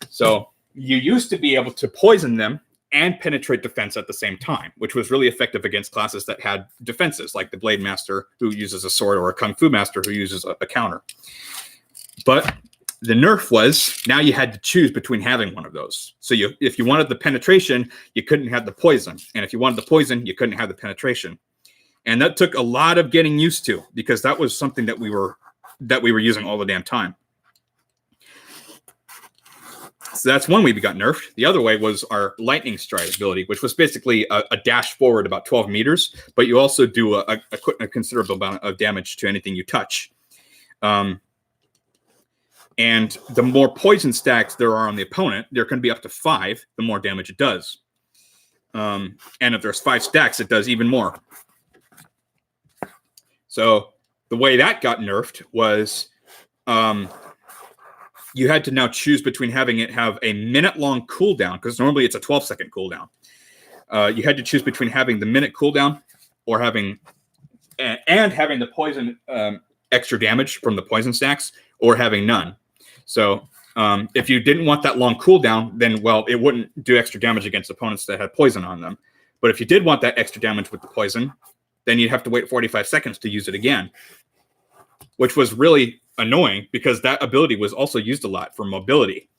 So you used to be able to poison them and penetrate defense at the same time, which was really effective against classes that had defenses, like the Blade Master, who uses a sword, or a Kung Fu Master, who uses a counter. But the nerf was, now you had to choose between having one of those. So if you wanted the penetration, you couldn't have the poison. And if you wanted the poison, you couldn't have the penetration. And that took a lot of getting used to, because that was something that we were using all the damn time. So that's one way we got nerfed. The other way was our lightning stride ability, which was basically a dash forward about 12 meters, but you also do a considerable amount of damage to anything you touch. And the more poison stacks there are on the opponent, there can be up to 5, the more damage it does. And if there's 5 stacks, it does even more. So the way that got nerfed was you had to now choose between having it have a minute-long cooldown, because normally it's a 12-second cooldown. You had to choose between having the minute cooldown or having the poison extra damage from the poison stacks, or having none. So if you didn't want that long cooldown, then, well, it wouldn't do extra damage against opponents that had poison on them. But if you did want that extra damage with the poison, then you'd have to wait 45 seconds to use it again, which was really annoying because that ability was also used a lot for mobility.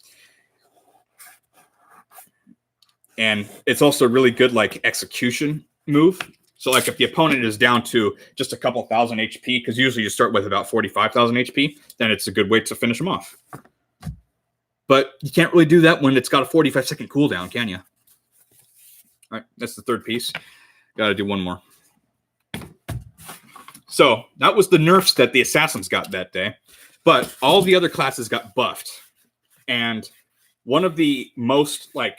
And it's also really good, like, execution move. So, like, if the opponent is down to just a couple thousand HP, because usually you start with about 45,000 HP, then it's a good way to finish them off. But you can't really do that when it's got a 45-second cooldown, can you? All right, that's the third piece. Got to do one more. So that was the nerfs that the assassins got that day. But all the other classes got buffed. And one of the most, like,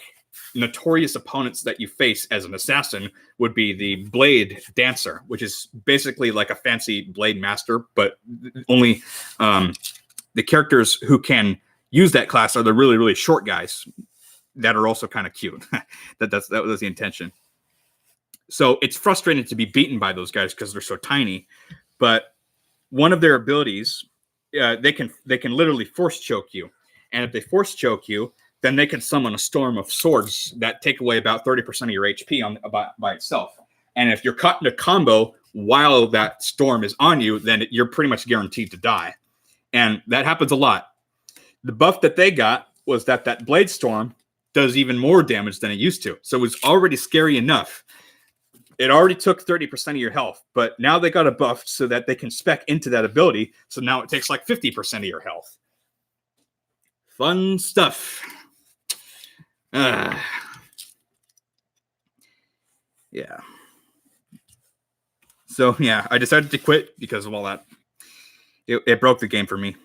notorious opponents that you face as an assassin would be the Blade Dancer, which is basically like a fancy Blade Master, but only the characters who can use that class are the really, really short guys that are also kind of cute. that was the intention. So it's frustrating to be beaten by those guys because they're so tiny. But one of their abilities, they can literally force choke you. And if they force choke you, then they can summon a storm of swords that take away about 30% of your HP by itself. And if you're caught in a combo while that storm is on you, then you're pretty much guaranteed to die. And that happens a lot. The buff that they got was that Blade Storm does even more damage than it used to. So it was already scary enough. It already took 30% of your health, but now they got a buff so that they can spec into that ability. So now it takes like 50% of your health. Fun stuff. Yeah. So yeah, I decided to quit because of all that. It broke the game for me.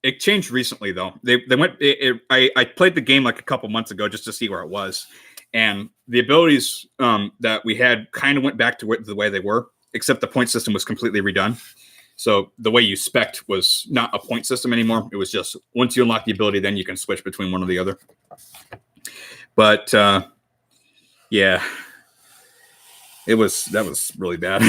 It changed recently though. I played the game like a couple months ago just to see where it was, and the abilities that we had kind of went back to the way they were, except the point system was completely redone. So the way you spec'd was not a point system anymore. It was just once you unlock the ability, then you can switch between one or the other. But yeah, that was really bad.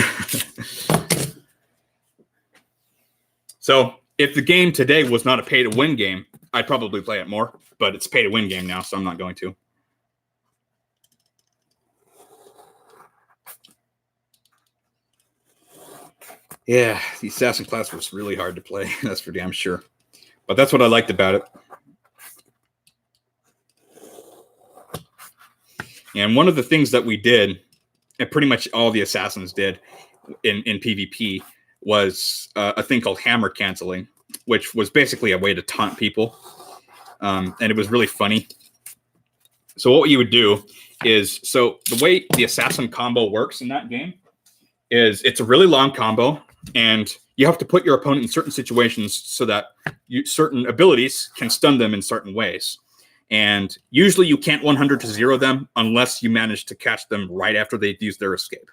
So if the game today was not a pay-to-win game, I'd probably play it more. But it's a pay-to-win game now, so I'm not going to. Yeah, the assassin class was really hard to play. That's for damn sure. But that's what I liked about it. And one of the things that we did, and pretty much all the assassins did in PvP, was a thing called hammer canceling, which was basically a way to taunt people. And it was really funny. So what you would do is, so the way the assassin combo works in that game is it's a really long combo, and you have to put your opponent in certain situations so that certain abilities can stun them in certain ways. And usually you can't 100 to 0 them unless you manage to catch them right after they've used their escape.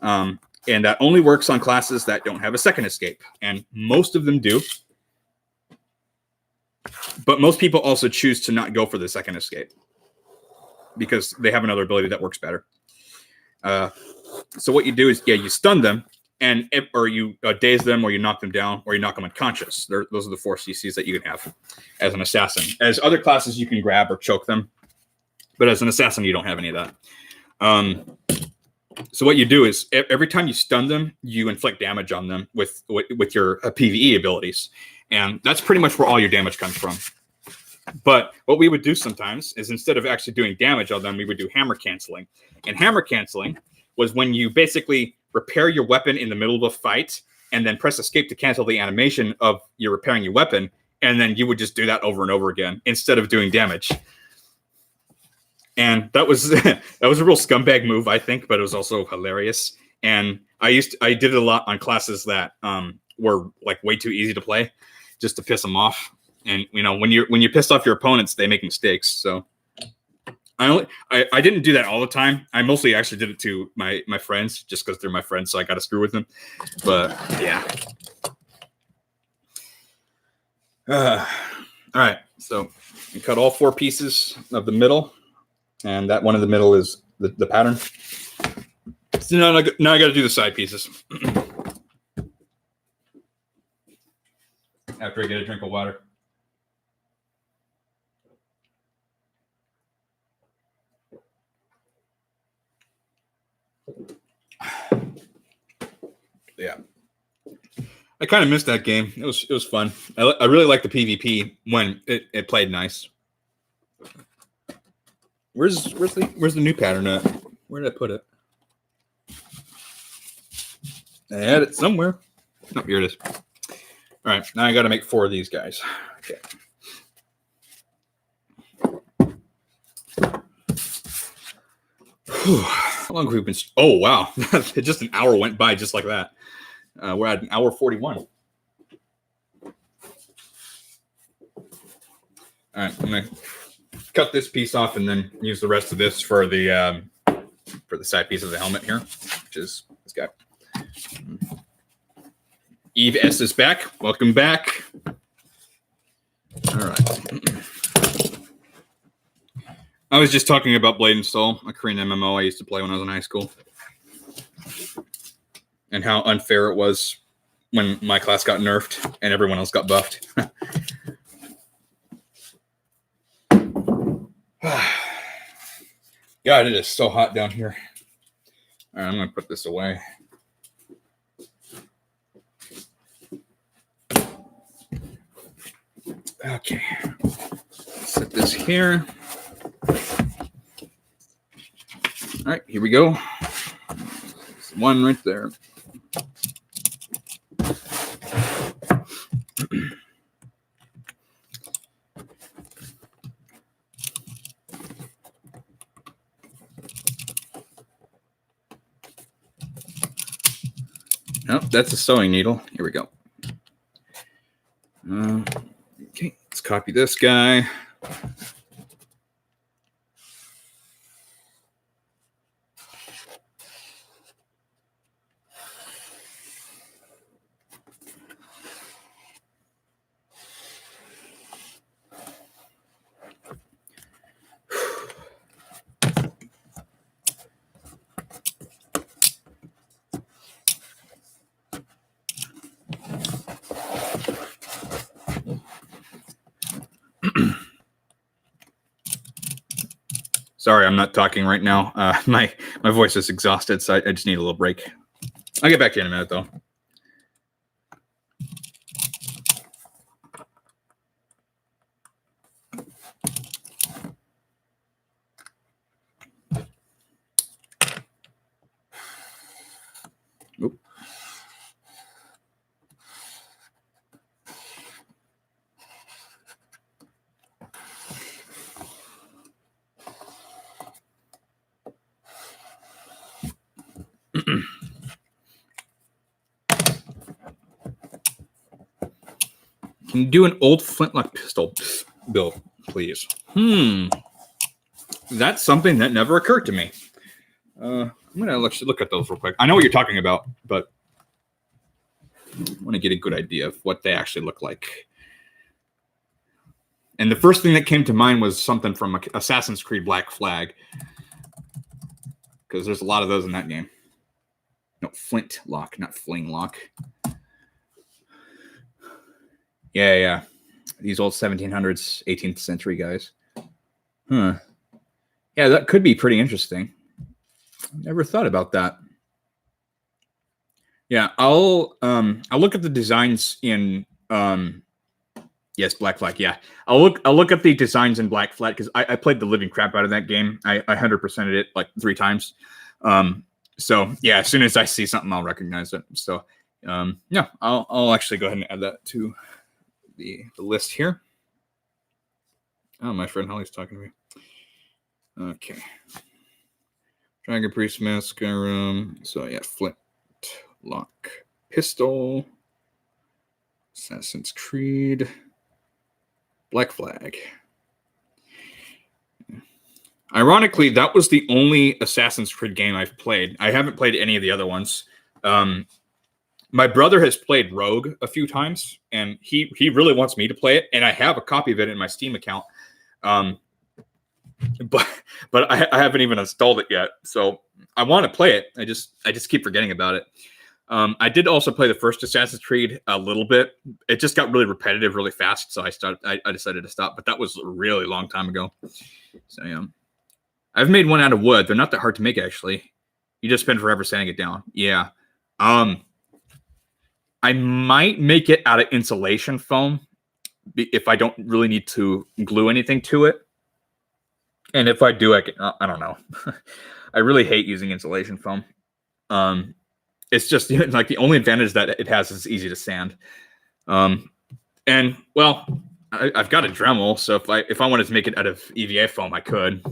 And that only works on classes that don't have a second escape. And most of them do. But most people also choose to not go for the second escape because they have another ability that works better. So what you do is, you stun them, or you daze them, or you knock them down, or you knock them unconscious. Those are the 4 CCs that you can have as an assassin. As other classes, you can grab or choke them, but as an assassin, you don't have any of that. So what you do is every time you stun them, you inflict damage on them with your PvE abilities, and that's pretty much where all your damage comes from. But what we would do sometimes is, instead of actually doing damage on them, we would do hammer canceling. And hammer canceling was when you basically repair your weapon in the middle of a fight and then press escape to cancel the animation of you repairing your weapon, and then you would just do that over and over again instead of doing damage. And that was a real scumbag move, I think, but it was also hilarious. And I did it a lot on classes that were like way too easy to play, just to piss them off. And when you piss off your opponents, they make mistakes. So I didn't do that all the time. I mostly actually did it to my friends, just because they're my friends, so I got to screw with them. But yeah. All right, so you cut all 4 pieces of the middle. And that one in the middle is the pattern. So now I got to do the side pieces. After I get a drink of water. Yeah. I kind of missed that game. It was fun. I really liked the PvP when it played nice. Where's the new pattern at? Where did I put it? I had it somewhere. Oh, here it is. All right, now I got to make 4 of these guys. Okay. How long have we been? Oh wow, just an hour went by just like that. We're at an hour 41. All right, I'm gonna cut this piece off and then use the rest of this for the side piece of the helmet here, which is this guy. Eve S is back. Welcome back. All right. I was just talking about Blade and Soul, a Korean MMO I used to play when I was in high school, and how unfair it was when my class got nerfed and everyone else got buffed. God, it is so hot down here. All right, I'm going to put this away. Okay. Set this here. All right, here we go. There's one right there. Nope, that's a sewing needle. Here we go. Okay, let's copy this guy. Sorry, I'm not talking right now. My voice is exhausted, so I just need a little break. I'll get back to you in a minute, though. Oop. Can you do an old flintlock pistol build, please? That's something that never occurred to me. I'm gonna look at those real quick. I know what you're talking about, but I want to get a good idea of what they actually look like. And the first thing that came to mind was something from Assassin's Creed Black Flag, because there's a lot of those in that game. No, Flintlock, not Flinglock. Yeah. These old 1700s, 18th century guys. Huh. Yeah, that could be pretty interesting. Never thought about that. Yeah, I'll look at the designs in yes, Black Flag. Yeah, I'll look at the designs in Black Flag because I played the living crap out of that game. I 100%ed it like 3 times. So yeah, as soon as I see something, I'll recognize it. So yeah, I'll actually go ahead and add that to the list here. Oh, my friend Holly's talking to me. Okay. Dragon Priest Mask, Skyrim. So yeah, Flintlock Pistol, Assassin's Creed, Black Flag. Ironically, that was the only Assassin's Creed game I've played. I haven't played any of the other ones. My brother has played Rogue a few times, and he really wants me to play it, and I have a copy of it in my Steam account. But I haven't even installed it yet, so I want to play it. I just keep forgetting about it. I did also play the first Assassin's Creed a little bit. It just got really repetitive really fast, so I decided to stop. But that was a really long time ago. So yeah, I've made one out of wood. They're not that hard to make, actually. You just spend forever sanding it down. Yeah. I might make it out of insulation foam if I don't really need to glue anything to it. And if I do, I don't know. I really hate using insulation foam. It's just like the only advantage that it has is easy to sand. And well, I've got a Dremel, so if I wanted to make it out of EVA foam, I could.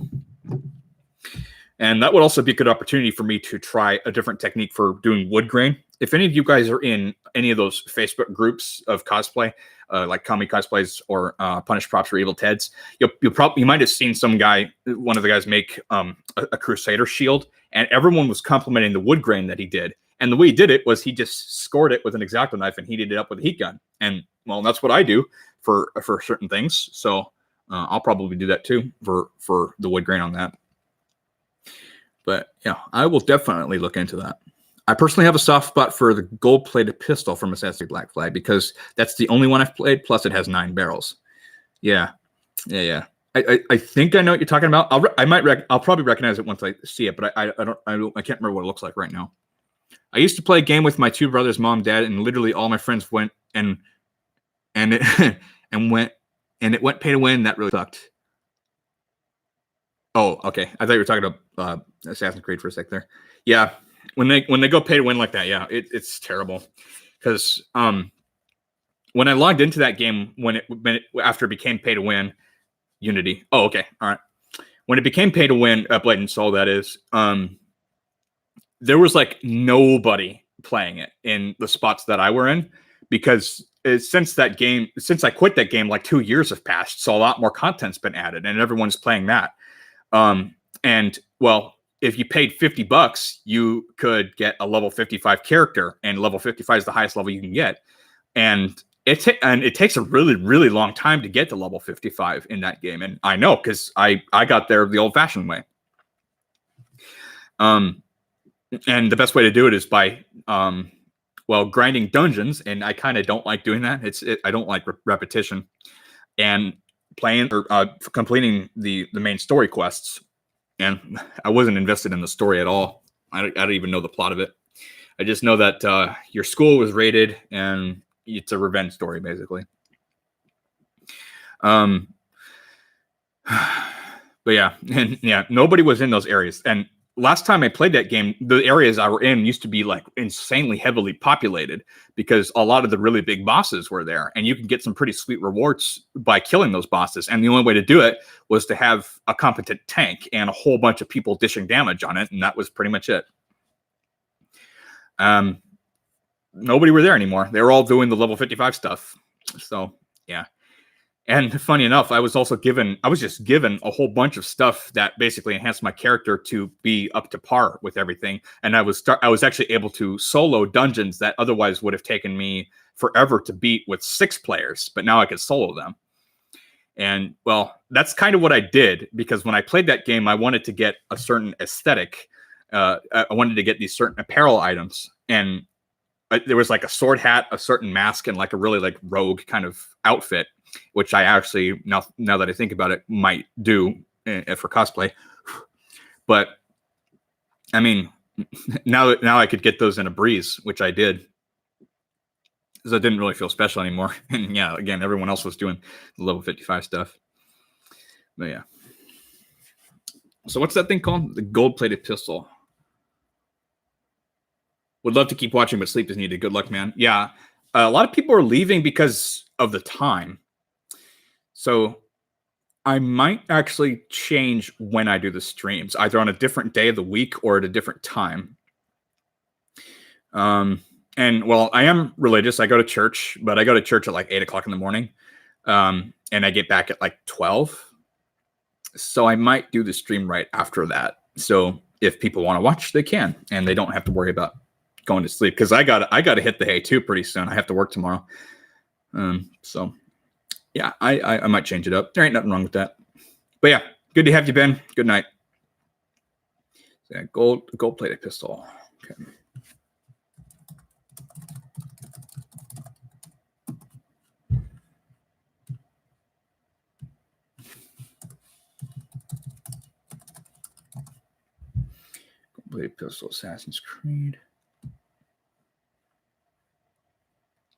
And that would also be a good opportunity for me to try a different technique for doing wood grain. If any of you guys are in any of those Facebook groups of cosplay, like Kami Cosplays or Punish Props or Evil Teds, you might have seen one of the guys make a Crusader shield, and everyone was complimenting the wood grain that he did. And the way he did it was he just scored it with an X-Acto knife and heated it up with a heat gun. And well, that's what I do for certain things. So I'll probably do that too for the wood grain on that. But yeah, I will definitely look into that. I personally have a soft spot for the gold-plated pistol from Assassin's Creed Black Flag because that's the only one I've played. Plus, it has 9 barrels. Yeah. I think I know what you're talking about. I'll probably recognize it once I see it, but I can't remember what it looks like right now. I used to play a game with my 2 brothers, mom, dad, and literally all my friends went and it went pay to win. That really sucked. Oh, okay. I thought you were talking about Assassin's Creed for a sec there. Yeah, when they go pay to win like that, yeah, it's terrible. Because when I logged into that game after it became pay to win, Unity. Oh, okay, all right. When it became pay to win, Blade & Soul, that is, there was like nobody playing it in the spots that I were in because since I quit that game, like 2 years have passed, so a lot more content's been added, and everyone's playing that. And well, if you paid $50, you could get a level 55 character, and level 55 is the highest level you can get. And it takes a really, really long time to get to level 55 in that game. And I know because I got there the old fashioned way. And the best way to do it is by, grinding dungeons. And I kind of don't like doing that. I don't like repetition and playing or completing the main story quests. And I wasn't invested in the story at all. I don't even know the plot of it. I just know that your school was raided and it's a revenge story, basically. But yeah, and yeah, nobody was in those areas. And last time I played that game, the areas I were in used to be like insanely heavily populated because a lot of the really big bosses were there, and you can get some pretty sweet rewards by killing those bosses. And the only way to do it was to have a competent tank and a whole bunch of people dishing damage on it, and that was pretty much it. Nobody were there anymore. They were all doing the level 55 stuff. So yeah. And funny enough, I was just given a whole bunch of stuff that basically enhanced my character to be up to par with everything. And I was actually able to solo dungeons that otherwise would have taken me forever to beat with 6 players, but now I could solo them. And well, that's kind of what I did, because when I played that game, I wanted to get a certain aesthetic. I wanted to get these certain apparel items, and there was like a sword hat, a certain mask, and like a really like rogue kind of outfit, which I actually now that I think about it might do for cosplay. But I mean, now I could get those in a breeze, which I did. So it didn't really feel special anymore. And yeah, again, everyone else was doing the level 55 stuff. But yeah. So what's that thing called? The gold-plated pistol. Would love to keep watching, but sleep is needed. Good luck, man. Yeah. A lot of people are leaving because of the time. So I might actually change when I do the streams, either on a different day of the week or at a different time. And well, I am religious. I go to church, but I go to church at like 8 o'clock in the morning. And I get back at like 12. So I might do the stream right after that. So if people want to watch, they can, and they don't have to worry about going to sleep, because I got to hit the hay too pretty soon. I have to work tomorrow. So yeah, I might change it up. There ain't nothing wrong with that. But yeah, good to have you, Ben. Good night. So yeah, gold-plated pistol. Okay. Gold-plated pistol, Assassin's Creed.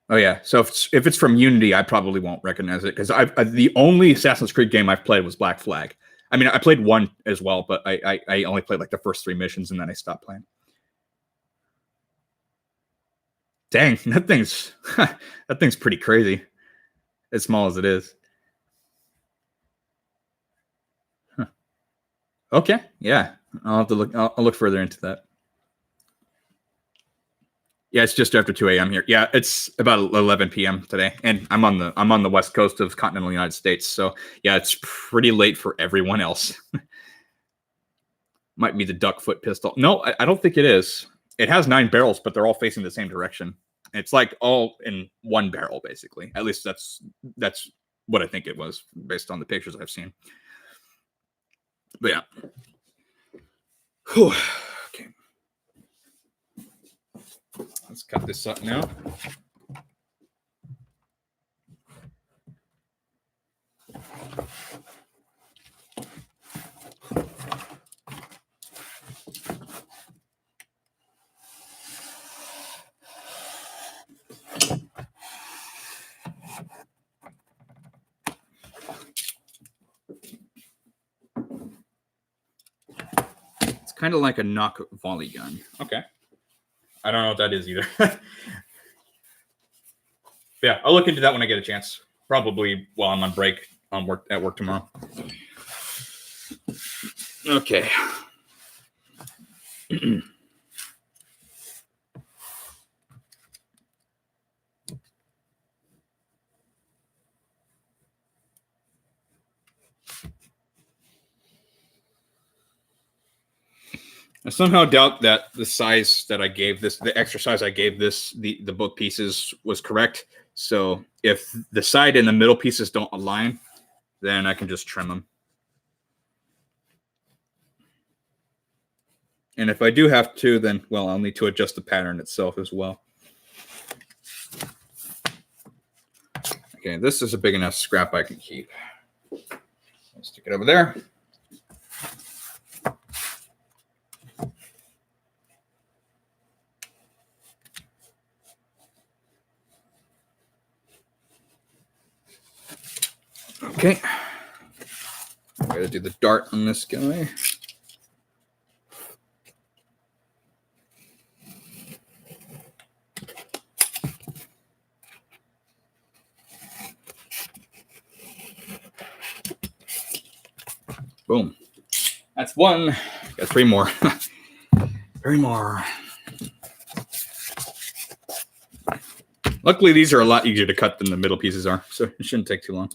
Oh yeah, so if it's from Unity, I probably won't recognize it, because the only Assassin's Creed game I've played was Black Flag. I mean, I played one as well, but I only played like the first 3 missions, and then I stopped playing. Dang, that thing's pretty crazy, as small as it is. Huh. Okay, yeah, I'll have to look. I'll look further into that. Yeah, it's just after 2 a.m. here. Yeah, it's about 11 p.m. today, and I'm on the west coast of continental United States. So yeah, it's pretty late for everyone else. Might be the duckfoot pistol. No, I don't think it is. It has 9 barrels, but they're all facing the same direction. It's like all in one barrel, basically. At least that's what I think it was, based on the pictures I've seen. But yeah. Whew. Okay. Let's cut this up now. It's kind of like a knock volley gun. Okay. I don't know what that is either. Yeah, I'll look into that when I get a chance. Probably while I'm on break at work tomorrow. Okay. I somehow doubt that the size that I gave this, the extra size I gave this, the book pieces was correct. So if the side and the middle pieces don't align, then I can just trim them. And if I do have to, then, well, I'll need to adjust the pattern itself as well. Okay, this is a big enough scrap I can keep. I'll stick it over there. Okay. I gotta do the dart on this guy. Boom. That's one. Got 3 more. 3 more. Luckily, these are a lot easier to cut than the middle pieces are, so it shouldn't take too long.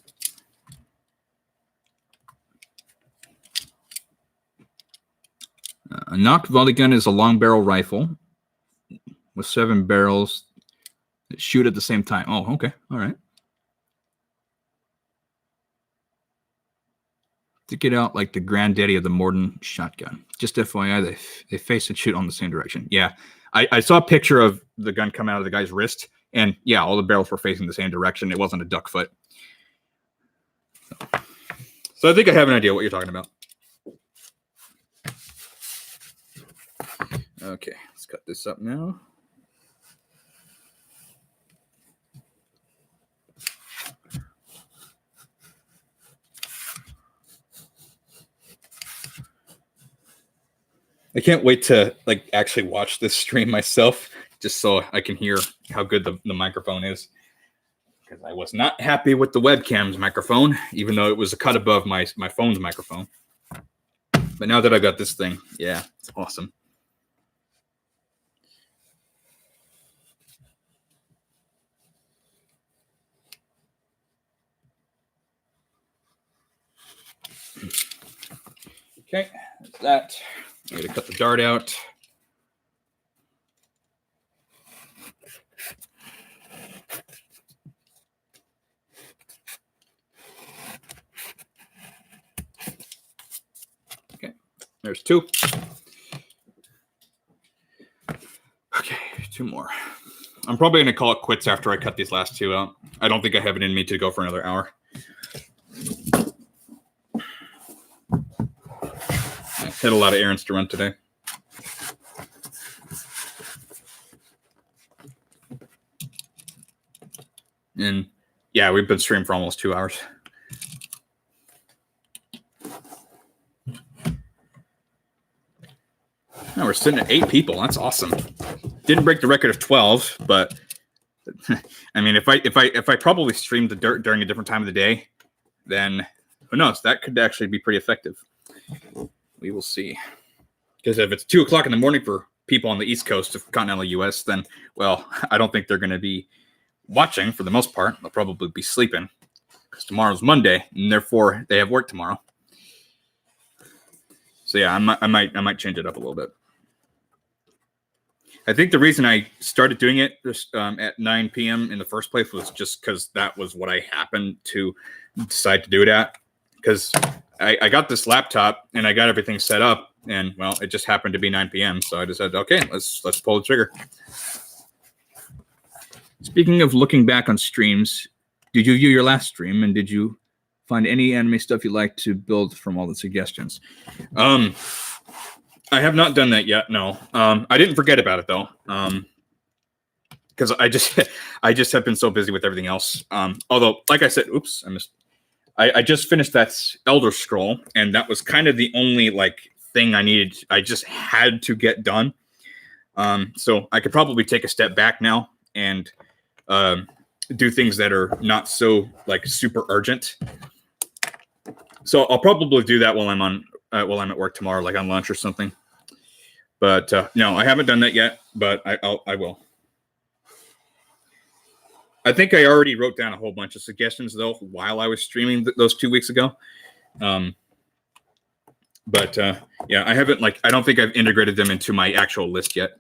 A knocked volley gun is a long barrel rifle with 7 barrels that shoot at the same time. Oh, okay. All right. to get out like the granddaddy of the modern shotgun. Just FYI, they face and shoot on the same direction. Yeah, I saw a picture of the gun come out of the guy's wrist, and yeah, all the barrels were facing the same direction. It wasn't a duck foot. So I think I have an idea what you're talking about. Okay, let's cut this up now. I can't wait to like actually watch this stream myself, just so I can hear how good the microphone is. Because I was not happy with the webcam's microphone, even though it was a cut above my phone's microphone. But now that I got this thing, yeah, it's awesome. Okay, that's that. I'm going to cut the dart out. Okay, there's two. Okay, two more. I'm probably going to call it quits after I cut these last two out. I don't think I have it in me to go for another hour. I had a lot of errands to run today. And yeah, we've been streaming for almost 2 hours. Now we're sitting at 8 people. That's awesome. Didn't break the record of 12, but I mean, if I probably streamed the dirt during a different time of the day, then who knows? That could actually be pretty effective. We will see. Because if it's 2 o'clock in the morning for people on the East Coast of continental U.S., then, well, I don't think they're going to be watching for the most part. They'll probably be sleeping because tomorrow's Monday, and therefore they have work tomorrow. So yeah, I might change it up a little bit. I think the reason I started doing it at 9 p.m. in the first place was just because that was what I happened to decide to do it at. Because I got this laptop and I got everything set up, and well, it just happened to be 9 p.m. So I decided, okay, let's pull the trigger. Speaking of looking back on streams, did you view your last stream, and did you find any anime stuff you like to build from all the suggestions? I have not done that yet. No, I didn't forget about it though, because I just have been so busy with everything else. Although, like I said, oops, I just finished that Elder Scroll, and that was kind of the only like thing I needed. I just had to get done. So I could probably take a step back now and do things that are not so like super urgent. So I'll probably do that while I'm at work tomorrow, like on lunch or something. But no, I haven't done that yet, but I will. I think I already wrote down a whole bunch of suggestions though while I was streaming those 2 weeks ago. But yeah, I haven't I don't think I've integrated them into my actual list yet.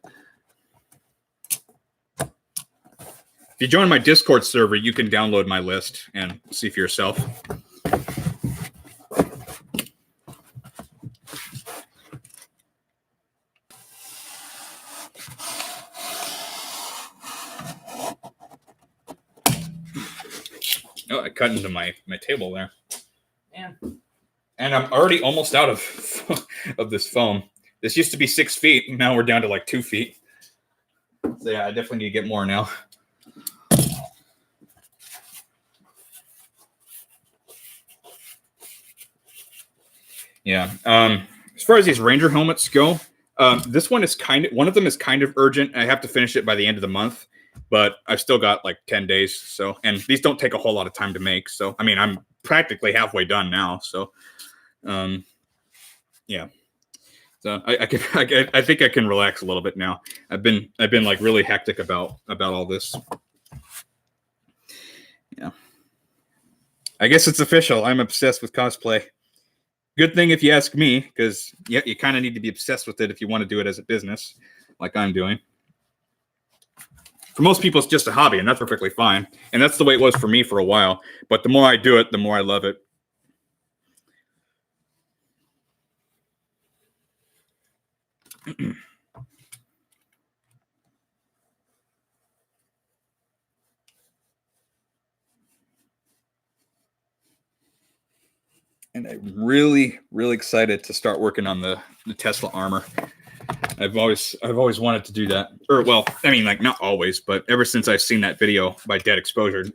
If you join my Discord server, you can download my list and see for yourself. Oh, I cut into my table there. Man. And I'm already almost out of this foam. This used to be 6 feet. And now we're down to like 2 feet. So yeah, I definitely need to get more now. Yeah. As far as these Ranger helmets go, this one is one of them is kind of urgent. I have to finish it by the end of the month, but I've still got like 10 days. So, and these don't take a whole lot of time to make. So, I mean, I'm practically halfway done now. So, yeah. So I think I can relax a little bit now. I've been like really hectic about all this. Yeah. I guess it's official. I'm obsessed with cosplay. Good thing if you ask me, because yeah, you kind of need to be obsessed with it if you want to do it as a business, like I'm doing. For most people, it's just a hobby, and that's perfectly fine. And that's the way it was for me for a while. But the more I do it, the more I love it. And I'm really, really excited to start working on the Tesla armor. I've always wanted to do that. Or, well, I mean, like, not always, but ever since I've seen that video by Dead Exposure,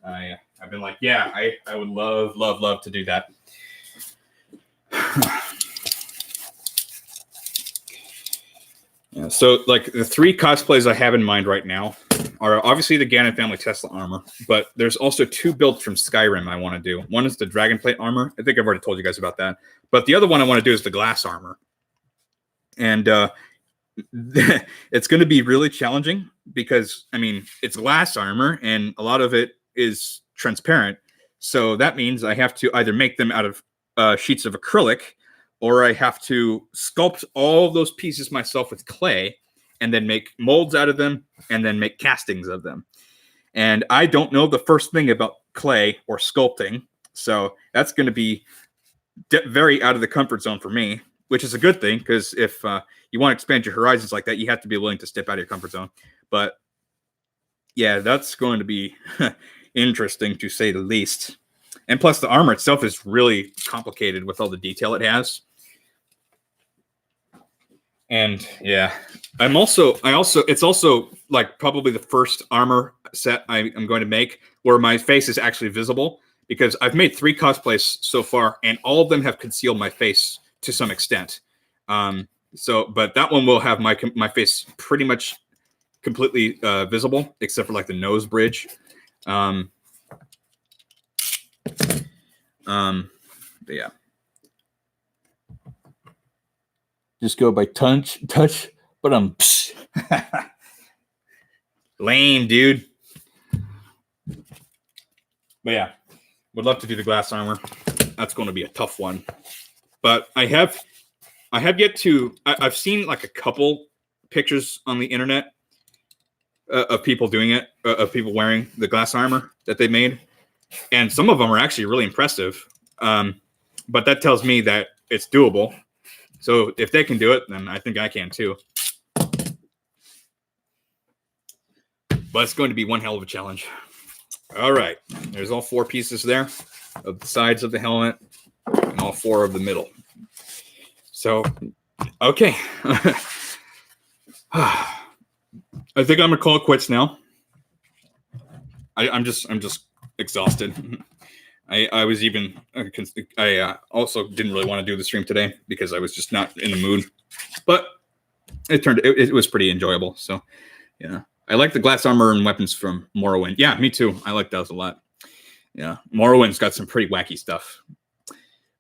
I've been like, yeah, I would love to do that. Yeah, so, like, the 3 cosplays I have in mind right now are obviously the Ganon family Tesla armor, but there's also 2 builds from Skyrim I want to do. One is the Dragonplate armor. I think I've already told you guys about that. But the other one I want to do is the glass armor. And it's going to be really challenging because, I mean, it's glass armor and a lot of it is transparent. So that means I have to either make them out of sheets of acrylic, or I have to sculpt all those pieces myself with clay and then make molds out of them and then make castings of them. And I don't know the first thing about clay or sculpting. So that's going to be very out of the comfort zone for me, which is a good thing, because if you want to expand your horizons like that, you have to be willing to step out of your comfort zone. But yeah, that's going to be interesting, to say the least. And plus, the armor itself is really complicated with all the detail it has. And yeah, it's also like probably the first armor set I'm going to make where my face is actually visible, because I've made 3 cosplays so far and all of them have concealed my face to some extent. But that one will have my face pretty much completely visible, except for like the nose bridge. But yeah. Just go by touch, but I'm lame, dude. But yeah, would love to do the glass armor. That's going to be a tough one. But I have yet to. I've seen like a couple pictures on the internet of people doing it, of people wearing the glass armor that they made, and some of them are actually really impressive. But that tells me that it's doable. So if they can do it, then I think I can too. But it's going to be one hell of a challenge. All right, there's all 4 pieces there of the sides of the helmet and all 4 of the middle. So, okay. I think I'm gonna call it quits now. I'm just exhausted. I was even I also didn't really want to do the stream today because I was just not in the mood. But it was pretty enjoyable. So yeah, I like the glass armor and weapons from Morrowind. Yeah, me too. I like those a lot. Yeah, Morrowind's got some pretty wacky stuff.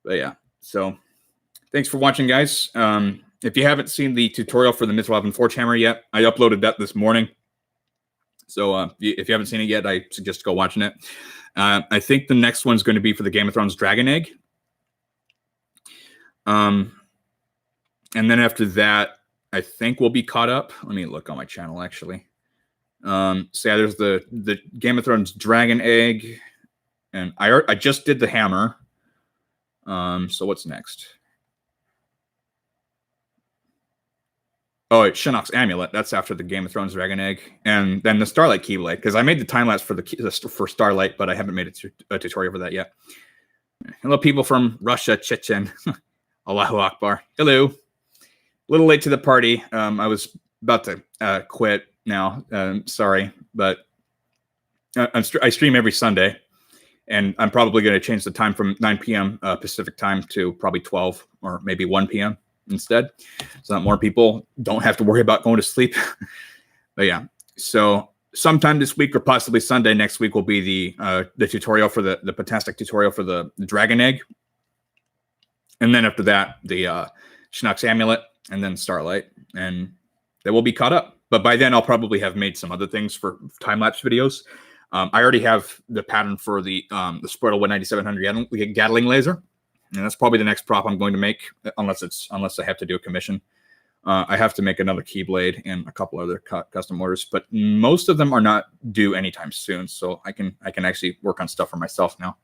But yeah, so thanks for watching, guys. If you haven't seen the tutorial for the Mithril Forge Hammer yet, I uploaded that this morning. So if you haven't seen it yet, I suggest go watching it. I think the next one's going to be for the Game of Thrones Dragon Egg. And then after that, I think we'll be caught up. Let me look on my channel, actually. So yeah, there's the Game of Thrones Dragon Egg. And I just did the hammer. So what's next? Oh, it's Shinnok's Amulet. That's after the Game of Thrones Dragon Egg. And then the Starlight Keyblade, because I made the time lapse for Starlight, but I haven't made a tutorial for that yet. Hello, people from Russia, Chechen. Allahu Akbar. Hello. A little late to the party. I was about to quit now. Sorry, but I stream every Sunday, and I'm probably going to change the time from 9 p.m. Pacific time to probably 12 or maybe 1 p.m. instead, so that more people don't have to worry about going to sleep. But yeah, so sometime this week or possibly Sunday next week will be the tutorial for the Fantastic tutorial for the Dragon Egg, and then after that the Shinnok's Amulet, and then Starlight, and they will be caught up. But by then I'll probably have made some other things for time-lapse videos. I already have the pattern for the Squirtle 19700 Gatling laser. And that's probably the next prop I'm going to make, unless I have to do a commission. I have to make another Keyblade and a couple other custom orders, but most of them are not due anytime soon. So I can actually work on stuff for myself now.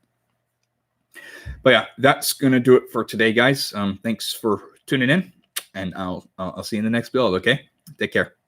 But yeah, that's going to do it for today, guys. Thanks for tuning in. and I'll see you in the next build. Okay, take care.